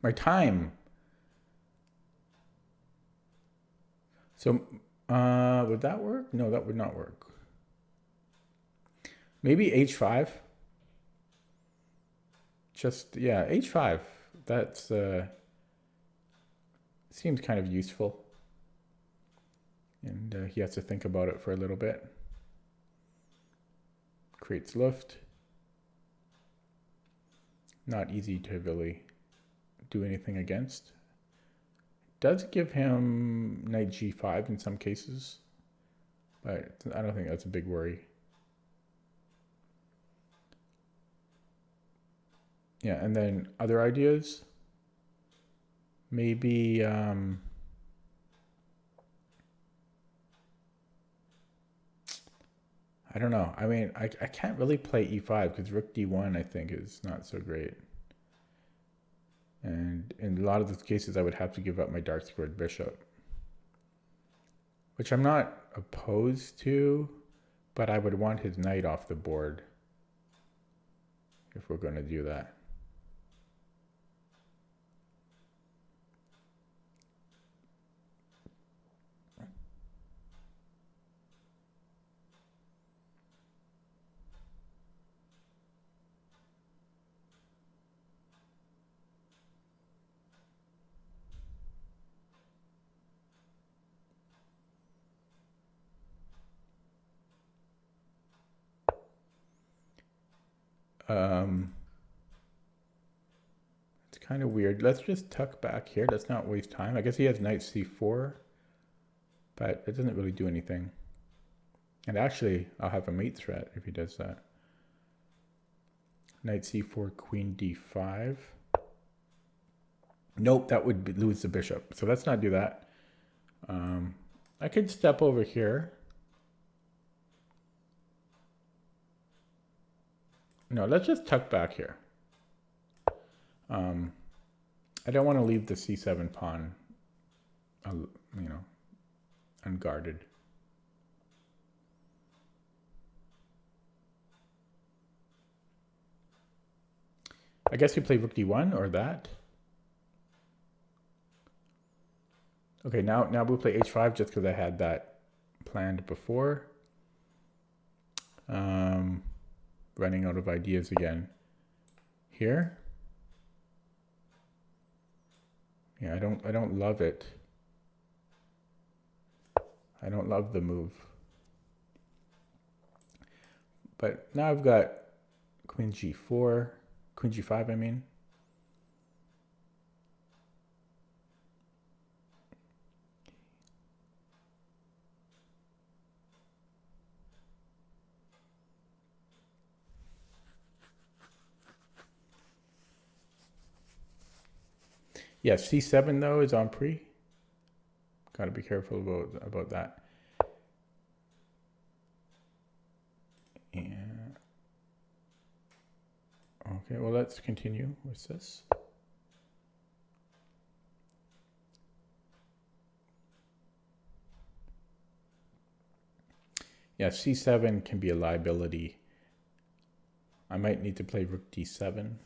My time. So, would that work? No, that would not work. Maybe h5. Just, yeah, h5. That's, seems kind of useful. And he has to think about it for a little bit. Creates Luft. Not easy to really do anything against. Does give him knight g5 in some cases, but I don't think that's a big worry. Yeah, and then other ideas? Maybe I don't know. I mean, I can't really play e5 because rook d1 I think is not so great. And in a lot of those cases, I would have to give up my dark squared bishop, which I'm not opposed to, but I would want his knight off the board if we're going to do that. It's kind of weird. Let's just tuck back here. Let's not waste time. I guess he has knight c4, but it doesn't really do anything. And actually, I'll have a mate threat if he does that. Knight c4, queen d5. Nope, that would lose the bishop. So let's not do that. I could step over here. No, let's just tuck back here. I don't want to leave the c7 pawn, unguarded. I guess we play rook d1 or that. Okay, now we'll play h5 just because I had that planned before. Running out of ideas again. Here. Yeah, I don't love it. I don't love the move. But now I've got queen g4, queen g5 I mean. Yeah, c7 though is en prise. Got to be careful about that. Yeah. Okay, well let's continue with this. Yeah, c7 can be a liability. I might need to play rook d7.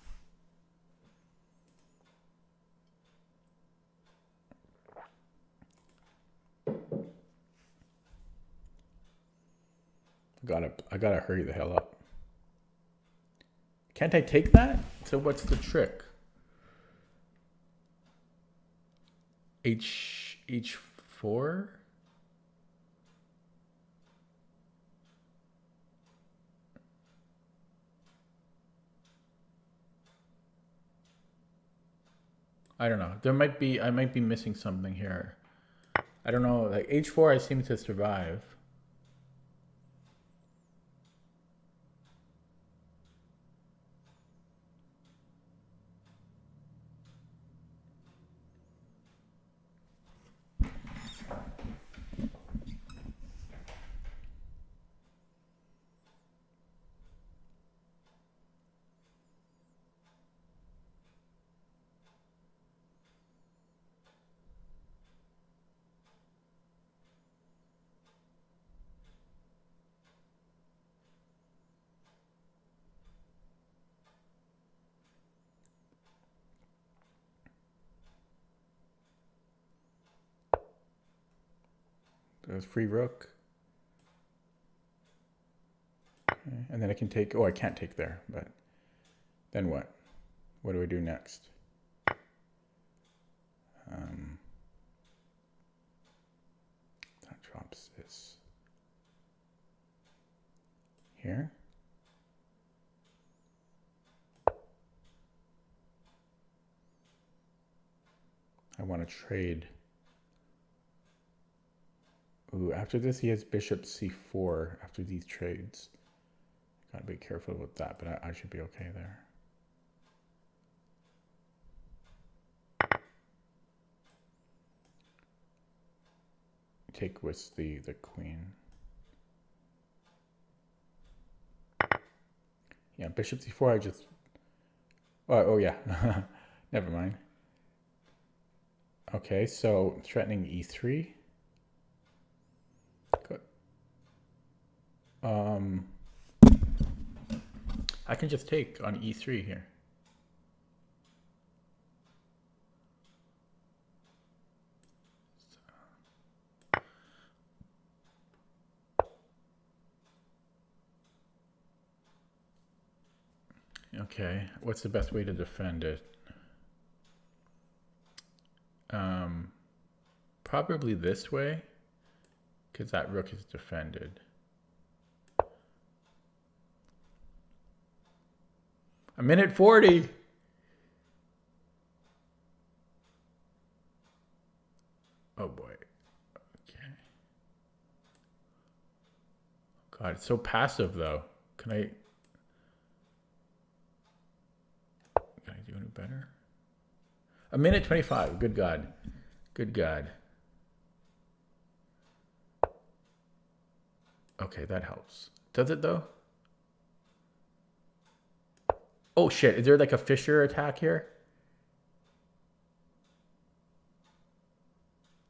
I gotta hurry the hell up. Can't I take that? So what's the trick? H4? I don't know. I might be missing something here. I don't know. Like h4 I seem to survive. There's free rook. Okay. And then I can take, oh, I can't take there, but then what? What do I do next? That drops this here. want to trade. Ooh, after this he has bishop c4 after these trades. Gotta be careful with that, but I should be okay there. Take with the queen. Yeah, bishop c4, I just... Oh yeah, never mind. Okay, so threatening e3. Good. I can just take on e3 here. Okay, what's the best way to defend it? Probably this way, because that rook is defended. A minute 40. Oh boy. Okay. God, it's so passive though. Can I do any better? A minute 25. Good God. Good God. Okay, that helps. Does it though? Oh shit, is there like a Fisher attack here?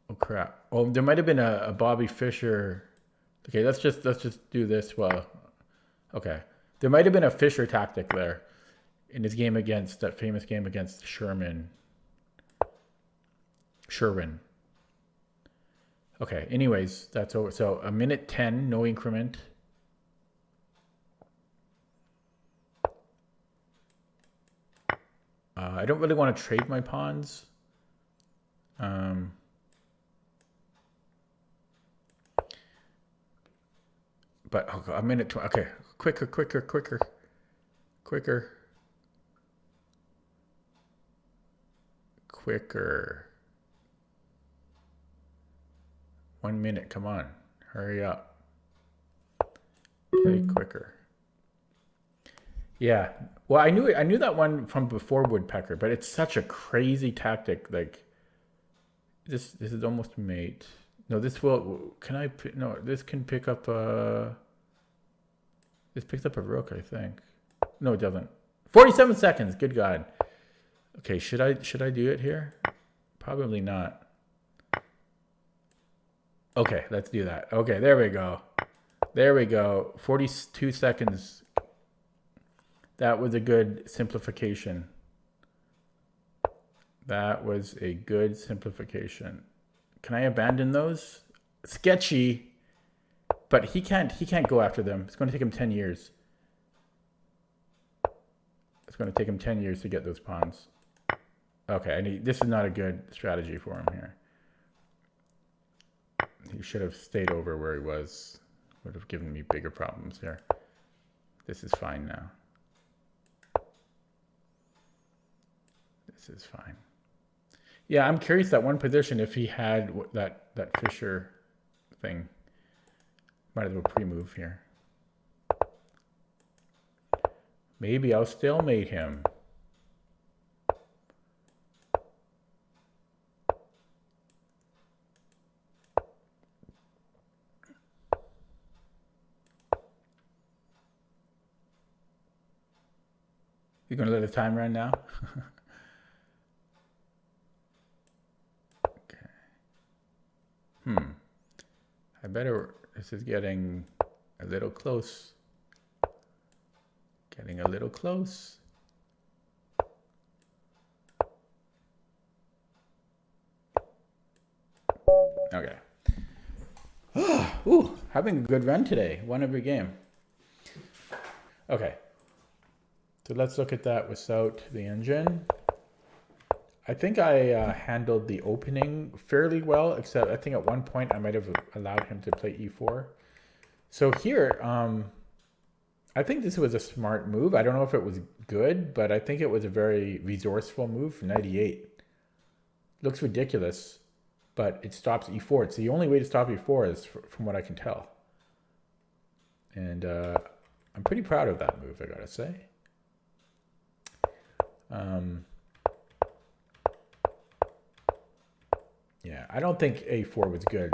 Oh crap. Oh, there might have been a Bobby Fischer. Okay, let's just do this. Well, okay. There might have been a Fischer tactic there in his game against that famous game against Sherwin. Okay, anyways, that's over. So a minute 10, no increment. I don't really want to trade my pawns. But oh God, a minute 20. Okay, quicker. Quicker. 1 minute, come on. Hurry up. Play quicker. Yeah. Well, I knew that one from before Woodpecker, but it's such a crazy tactic. Like this is almost mate. No, this will no, this can pick up this picks up a rook, I think. No, it doesn't. 47 seconds. Good God. Okay, should I do it here? Probably not. Okay, let's do that. Okay, there we go. 42 seconds. That was a good simplification. That was a good simplification. Can I abandon those? Sketchy. But he can't go after them. It's going to take him 10 years. It's going to take him 10 years to get those pawns. Okay, this is not a good strategy for him here. He should have stayed over where he was. Would have given me bigger problems here. This is fine now. This is fine. Yeah, I'm curious that one position if he had that Fisher thing. Might as well pre-move here. Maybe I'll stalemate him. You're going to let the time run now? Okay. I better... This is getting a little close. Getting a little close. Okay. Ooh, having a good run today. Won every game. Okay. So let's look at that without the engine. I think I handled the opening fairly well, except I think at one point I might have allowed him to play e4. So here, I think this was a smart move. I don't know if it was good, but I think it was a very resourceful move. 98. looks ridiculous, but it stops e4. It's the only way to stop e4 is from what I can tell. And I'm pretty proud of that move, I gotta say. Yeah, I don't think a4 was good,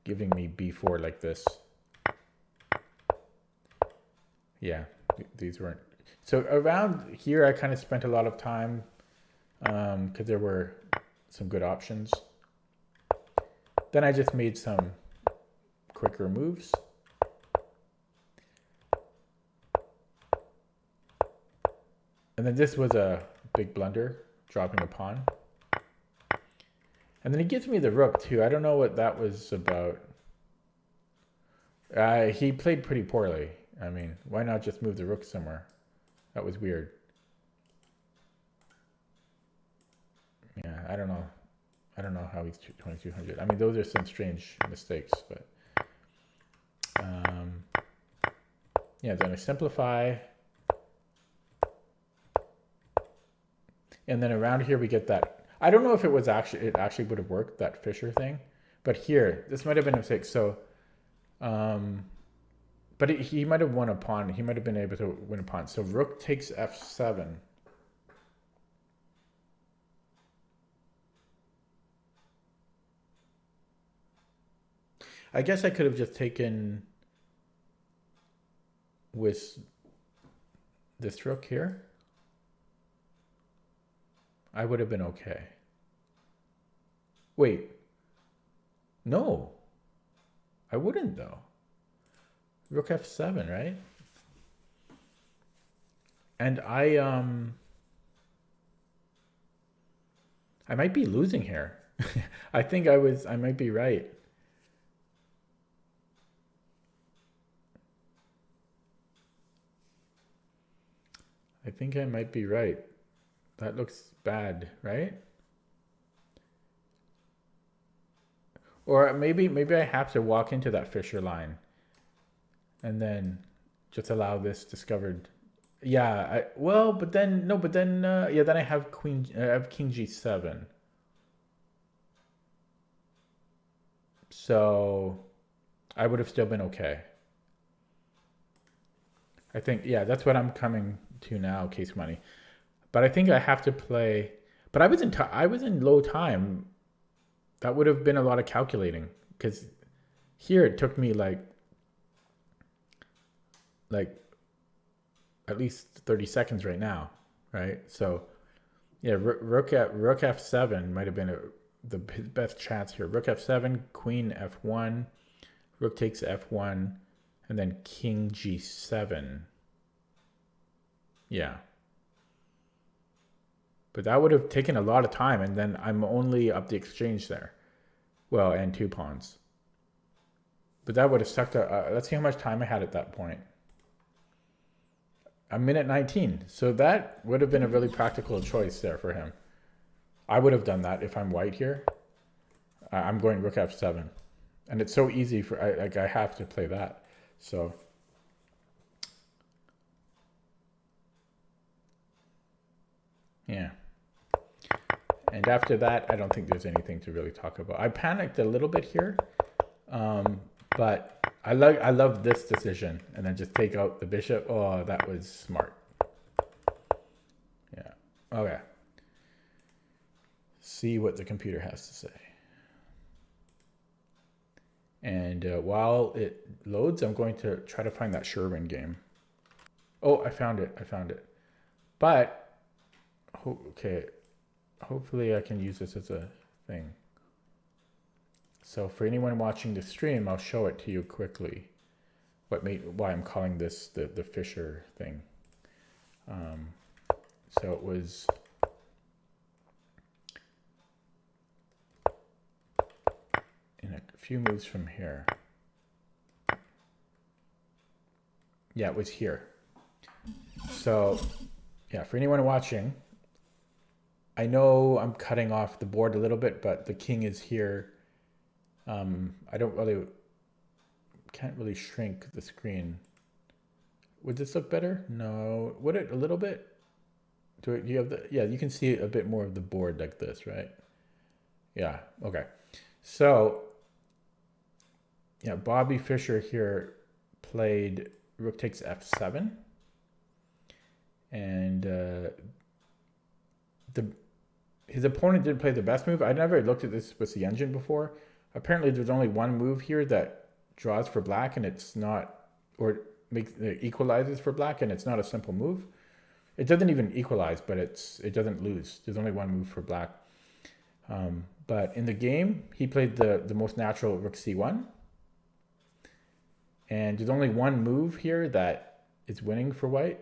giving me b4 like this. Yeah, these weren't. So around here, I kind of spent a lot of time because there were some good options. Then I just made some quicker moves. And then this was a big blunder, dropping a pawn. And then he gives me the rook too. I don't know what that was about. He played pretty poorly. I mean, why not just move the rook somewhere? That was weird. Yeah, I don't know. I don't know how he's 2200. I mean, those are some strange mistakes, but yeah, then I simplify. And then around here we get that. I don't know if it actually would have worked, that Fisher thing, but here, this might have been a mistake. So, but he might have won a pawn. He might have been able to win a pawn. So rook takes f7. I guess I could have just taken with this rook here. I would have been okay. Wait. No. I wouldn't though. Rook f7, right? And I might be losing here. I think I might be right. I think I might be right. That looks bad, right? Or maybe I have to walk into that Fisher line and then just allow this discovered. Yeah, but then yeah, then I have king g7. So I would have still been okay. I think, yeah, that's what I'm coming to now, case money. But I think I have to play. But I was in low time. That would have been a lot of calculating, because here it took me like at least 30 seconds right now, right? So yeah, rook f7 might have been the best chance here. Rook f7, queen f1, rook takes f1, and then king g7. Yeah. But that would have taken a lot of time, and then I'm only up the exchange there. Well, and 2 pawns. But that would have sucked. Let's see how much time I had at that point. A minute 19. So that would have been a really practical choice there for him. I would have done that if I'm white here. I'm going rook f7. And it's so easy for, I have to play that. So. Yeah. And after that, I don't think there's anything to really talk about. I panicked a little bit here, but I love this decision, and then just take out the bishop. Oh, that was smart. Yeah. Okay. See what the computer has to say. And while it loads, I'm going to try to find that Sherwin game. Oh, I found it. But, okay. Hopefully I can use this as a thing. So for anyone watching the stream, I'll show it to you quickly. Why I'm calling this the Fisher thing. So it was in a few moves from here. Yeah, it was here. So yeah, for anyone watching, I know I'm cutting off the board a little bit, but the king is here. I can't really shrink the screen. Would this look better? No. Would it a little bit? Do you have the, yeah, you can see a bit more of the board like this, right? Yeah, okay. So, yeah, Bobby Fischer here played rook takes f7. And his opponent did play the best move. I never looked at this with the engine before. Apparently, there's only one move here that draws for black, and it's not, or makes it equalizes for black, and it's not a simple move. It doesn't even equalize, but it doesn't lose. There's only one move for black. But in the game, he played the most natural rook c1, and there's only one move here that is winning for white,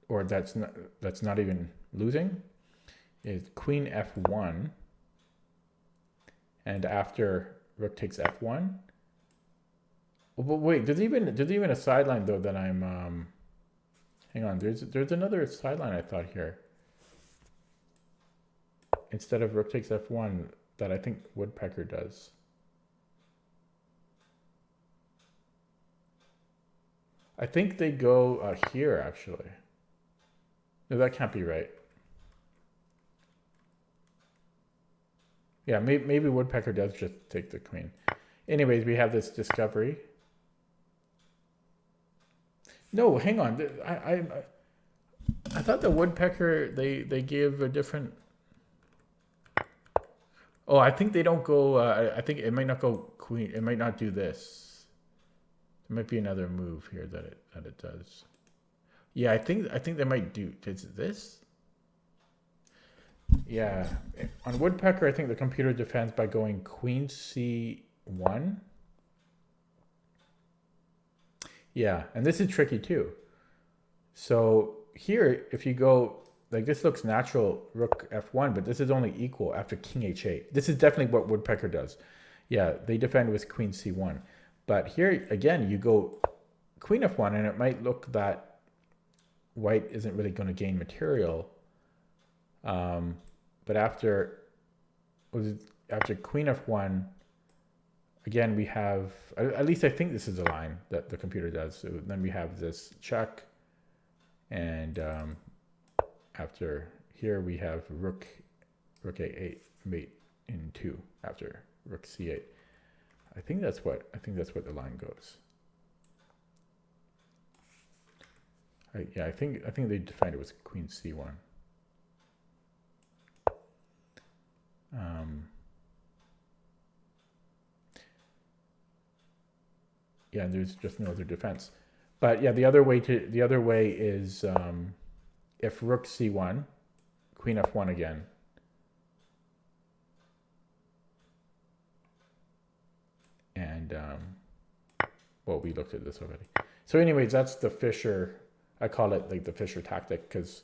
or that's not even losing, is queen f1, and after rook takes f1. But wait, there's even a sideline though that I'm hang on, there's another sideline I thought here. Instead of rook takes f1 that I think Woodpecker does. I think they go here actually. No, that can't be right. Yeah, maybe Woodpecker does just take the queen. Anyways, we have this discovery. No, hang on. I thought the Woodpecker they gave a different. Oh, I think they don't go. I think it might not go queen. It might not do this. There might be another move here that it does. Yeah, I think they might do. Is it this? Yeah, on Woodpecker, I think the computer defends by going queen c1. Yeah, and this is tricky too. So here, if you go, like this looks natural, rook f1, but this is only equal after king h8. This is definitely what Woodpecker does. Yeah, they defend with queen c1. But here, again, you go queen f1, and it might look that white isn't really going to gain material. But after queen f1, again, we have, at least I think this is a line that the computer does. So then we have this check. And after here, we have rook a8 mate in 2 after rook c8. I think that's what the line goes. I think they defined it was queen c1. Yeah, and there's just no other defense. But yeah, the other way is if rook c1, queen f1 again. And well, we looked at this already. So anyways, that's the Fischer. I call it like the Fischer tactic because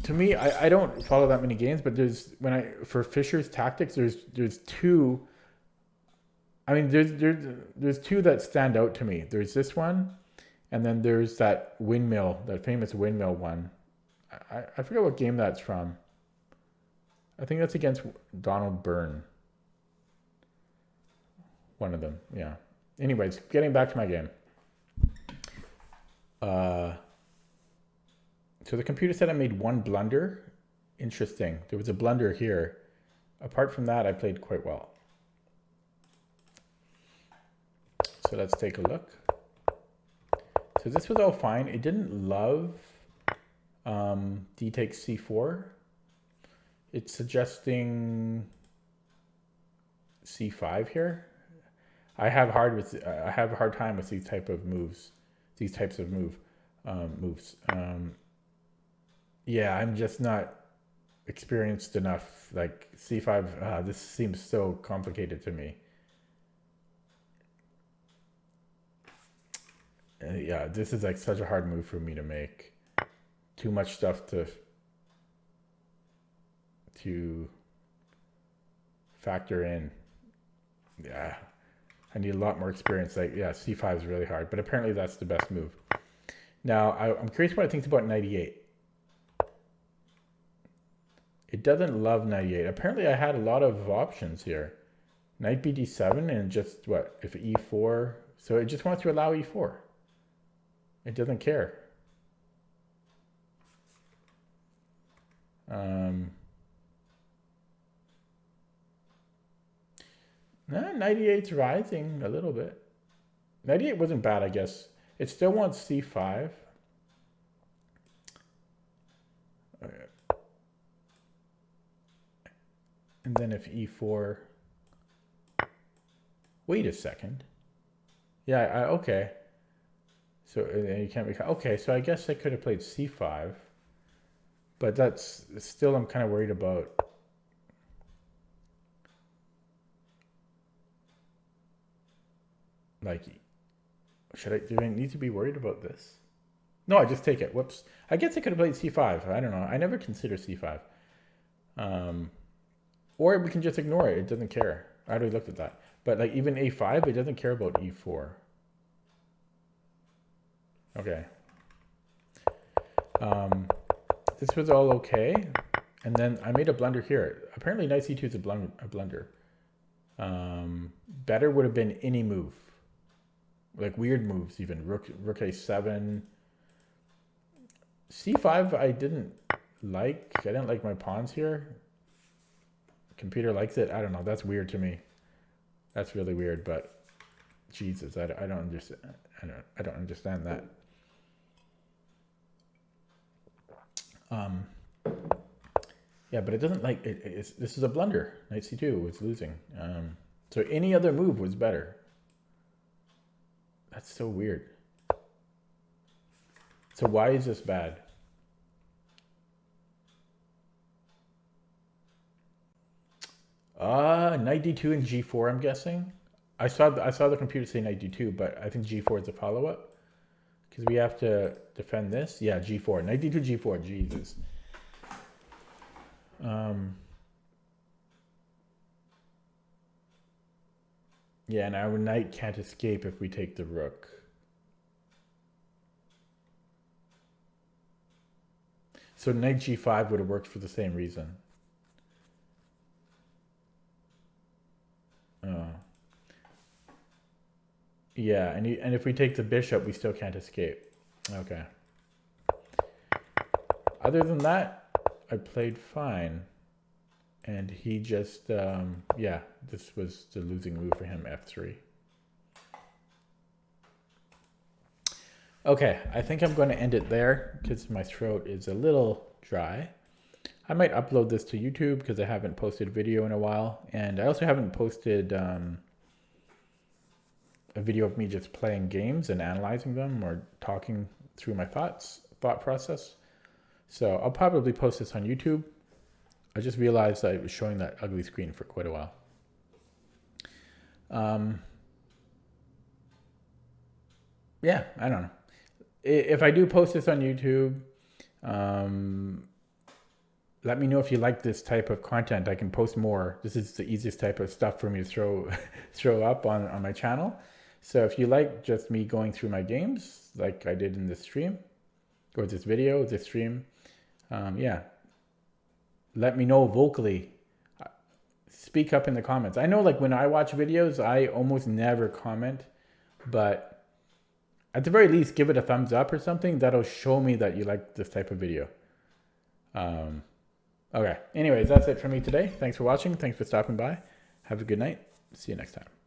to me, I don't follow that many games, but for Fischer's tactics, there's two. I mean, there's two that stand out to me. There's this one, and then there's that windmill, that famous windmill one. I forget what game that's from. I think that's against Donald Byrne. One of them, yeah. Anyways, getting back to my game. So the computer said I made one blunder. Interesting. There was a blunder here. Apart from that, I played quite well. So let's take a look. So this was all fine. It didn't love d takes c4. It's suggesting c5 here. I have a hard time with these type of moves. These types of moves. Yeah, I'm just not experienced enough. Like c5, this seems so complicated to me. Yeah, this is like such a hard move for me to make. Too much stuff to factor in. Yeah, I need a lot more experience. Like, yeah, c5 is really hard, but apparently that's the best move. Now, I'm curious what it thinks about knight e8. It doesn't love knight e8. Apparently, I had a lot of options here. Knight bd7 and just what if e4? So it just wants to allow e4. It doesn't care. Nah, 98's rising a little bit. 98 wasn't bad, I guess. It still wants c5. And then if e4... Wait a second. Yeah, okay. So you can't be... Okay, so I guess I could have played c5. But that's... Still, I'm kind of worried about... Like... Do I need to be worried about this? No, I just take it. Whoops. I guess I could have played c5. I don't know. I never consider c5. Or we can just ignore it. It doesn't care. I already looked at that. But like even a5, it doesn't care about e4. Okay. This was all okay. And then I made a blunder here. Apparently knight c2 is a blunder. Better would have been any move. Like weird moves even. Rook a7. c5 I didn't like. I didn't like my pawns here. Computer likes it. I don't know. That's weird to me. That's really weird, but Jesus, I don't understand. I don't understand that. Yeah, but it doesn't like it. This is a blunder. Knight c2 was losing. So any other move was better. That's so weird. So why is this bad? Knight d2 and g4, I'm guessing. I saw the computer say knight d2, but I think g4 is a follow-up. Because we have to defend this. Yeah, g4. Knight d2, g4. Jesus. Yeah, and our knight can't escape if we take the rook. So knight g5 would have worked for the same reason. Oh. Yeah, and if we take the bishop, we still can't escape. Okay. Other than that, I played fine. And he just, yeah, this was the losing move for him, f3. Okay, I think I'm going to end it there because my throat is a little dry. I might upload this to YouTube because I haven't posted video in a while. And I also haven't posted a video of me just playing games and analyzing them or talking through my thought process. So I'll probably post this on YouTube. I just realized I was showing that ugly screen for quite a while. Yeah, I don't know. If I do post this on YouTube, let me know if you like this type of content. I can post more. This is the easiest type of stuff for me to throw up on my channel. So if you like just me going through my games, like I did in this stream, or this video, this stream, yeah. Let me know vocally. Speak up in the comments. I know like when I watch videos, I almost never comment, but at the very least, give it a thumbs up or something. That'll show me that you like this type of video. Okay. Anyways, that's it for me today. Thanks for watching. Thanks for stopping by. Have a good night. See you next time.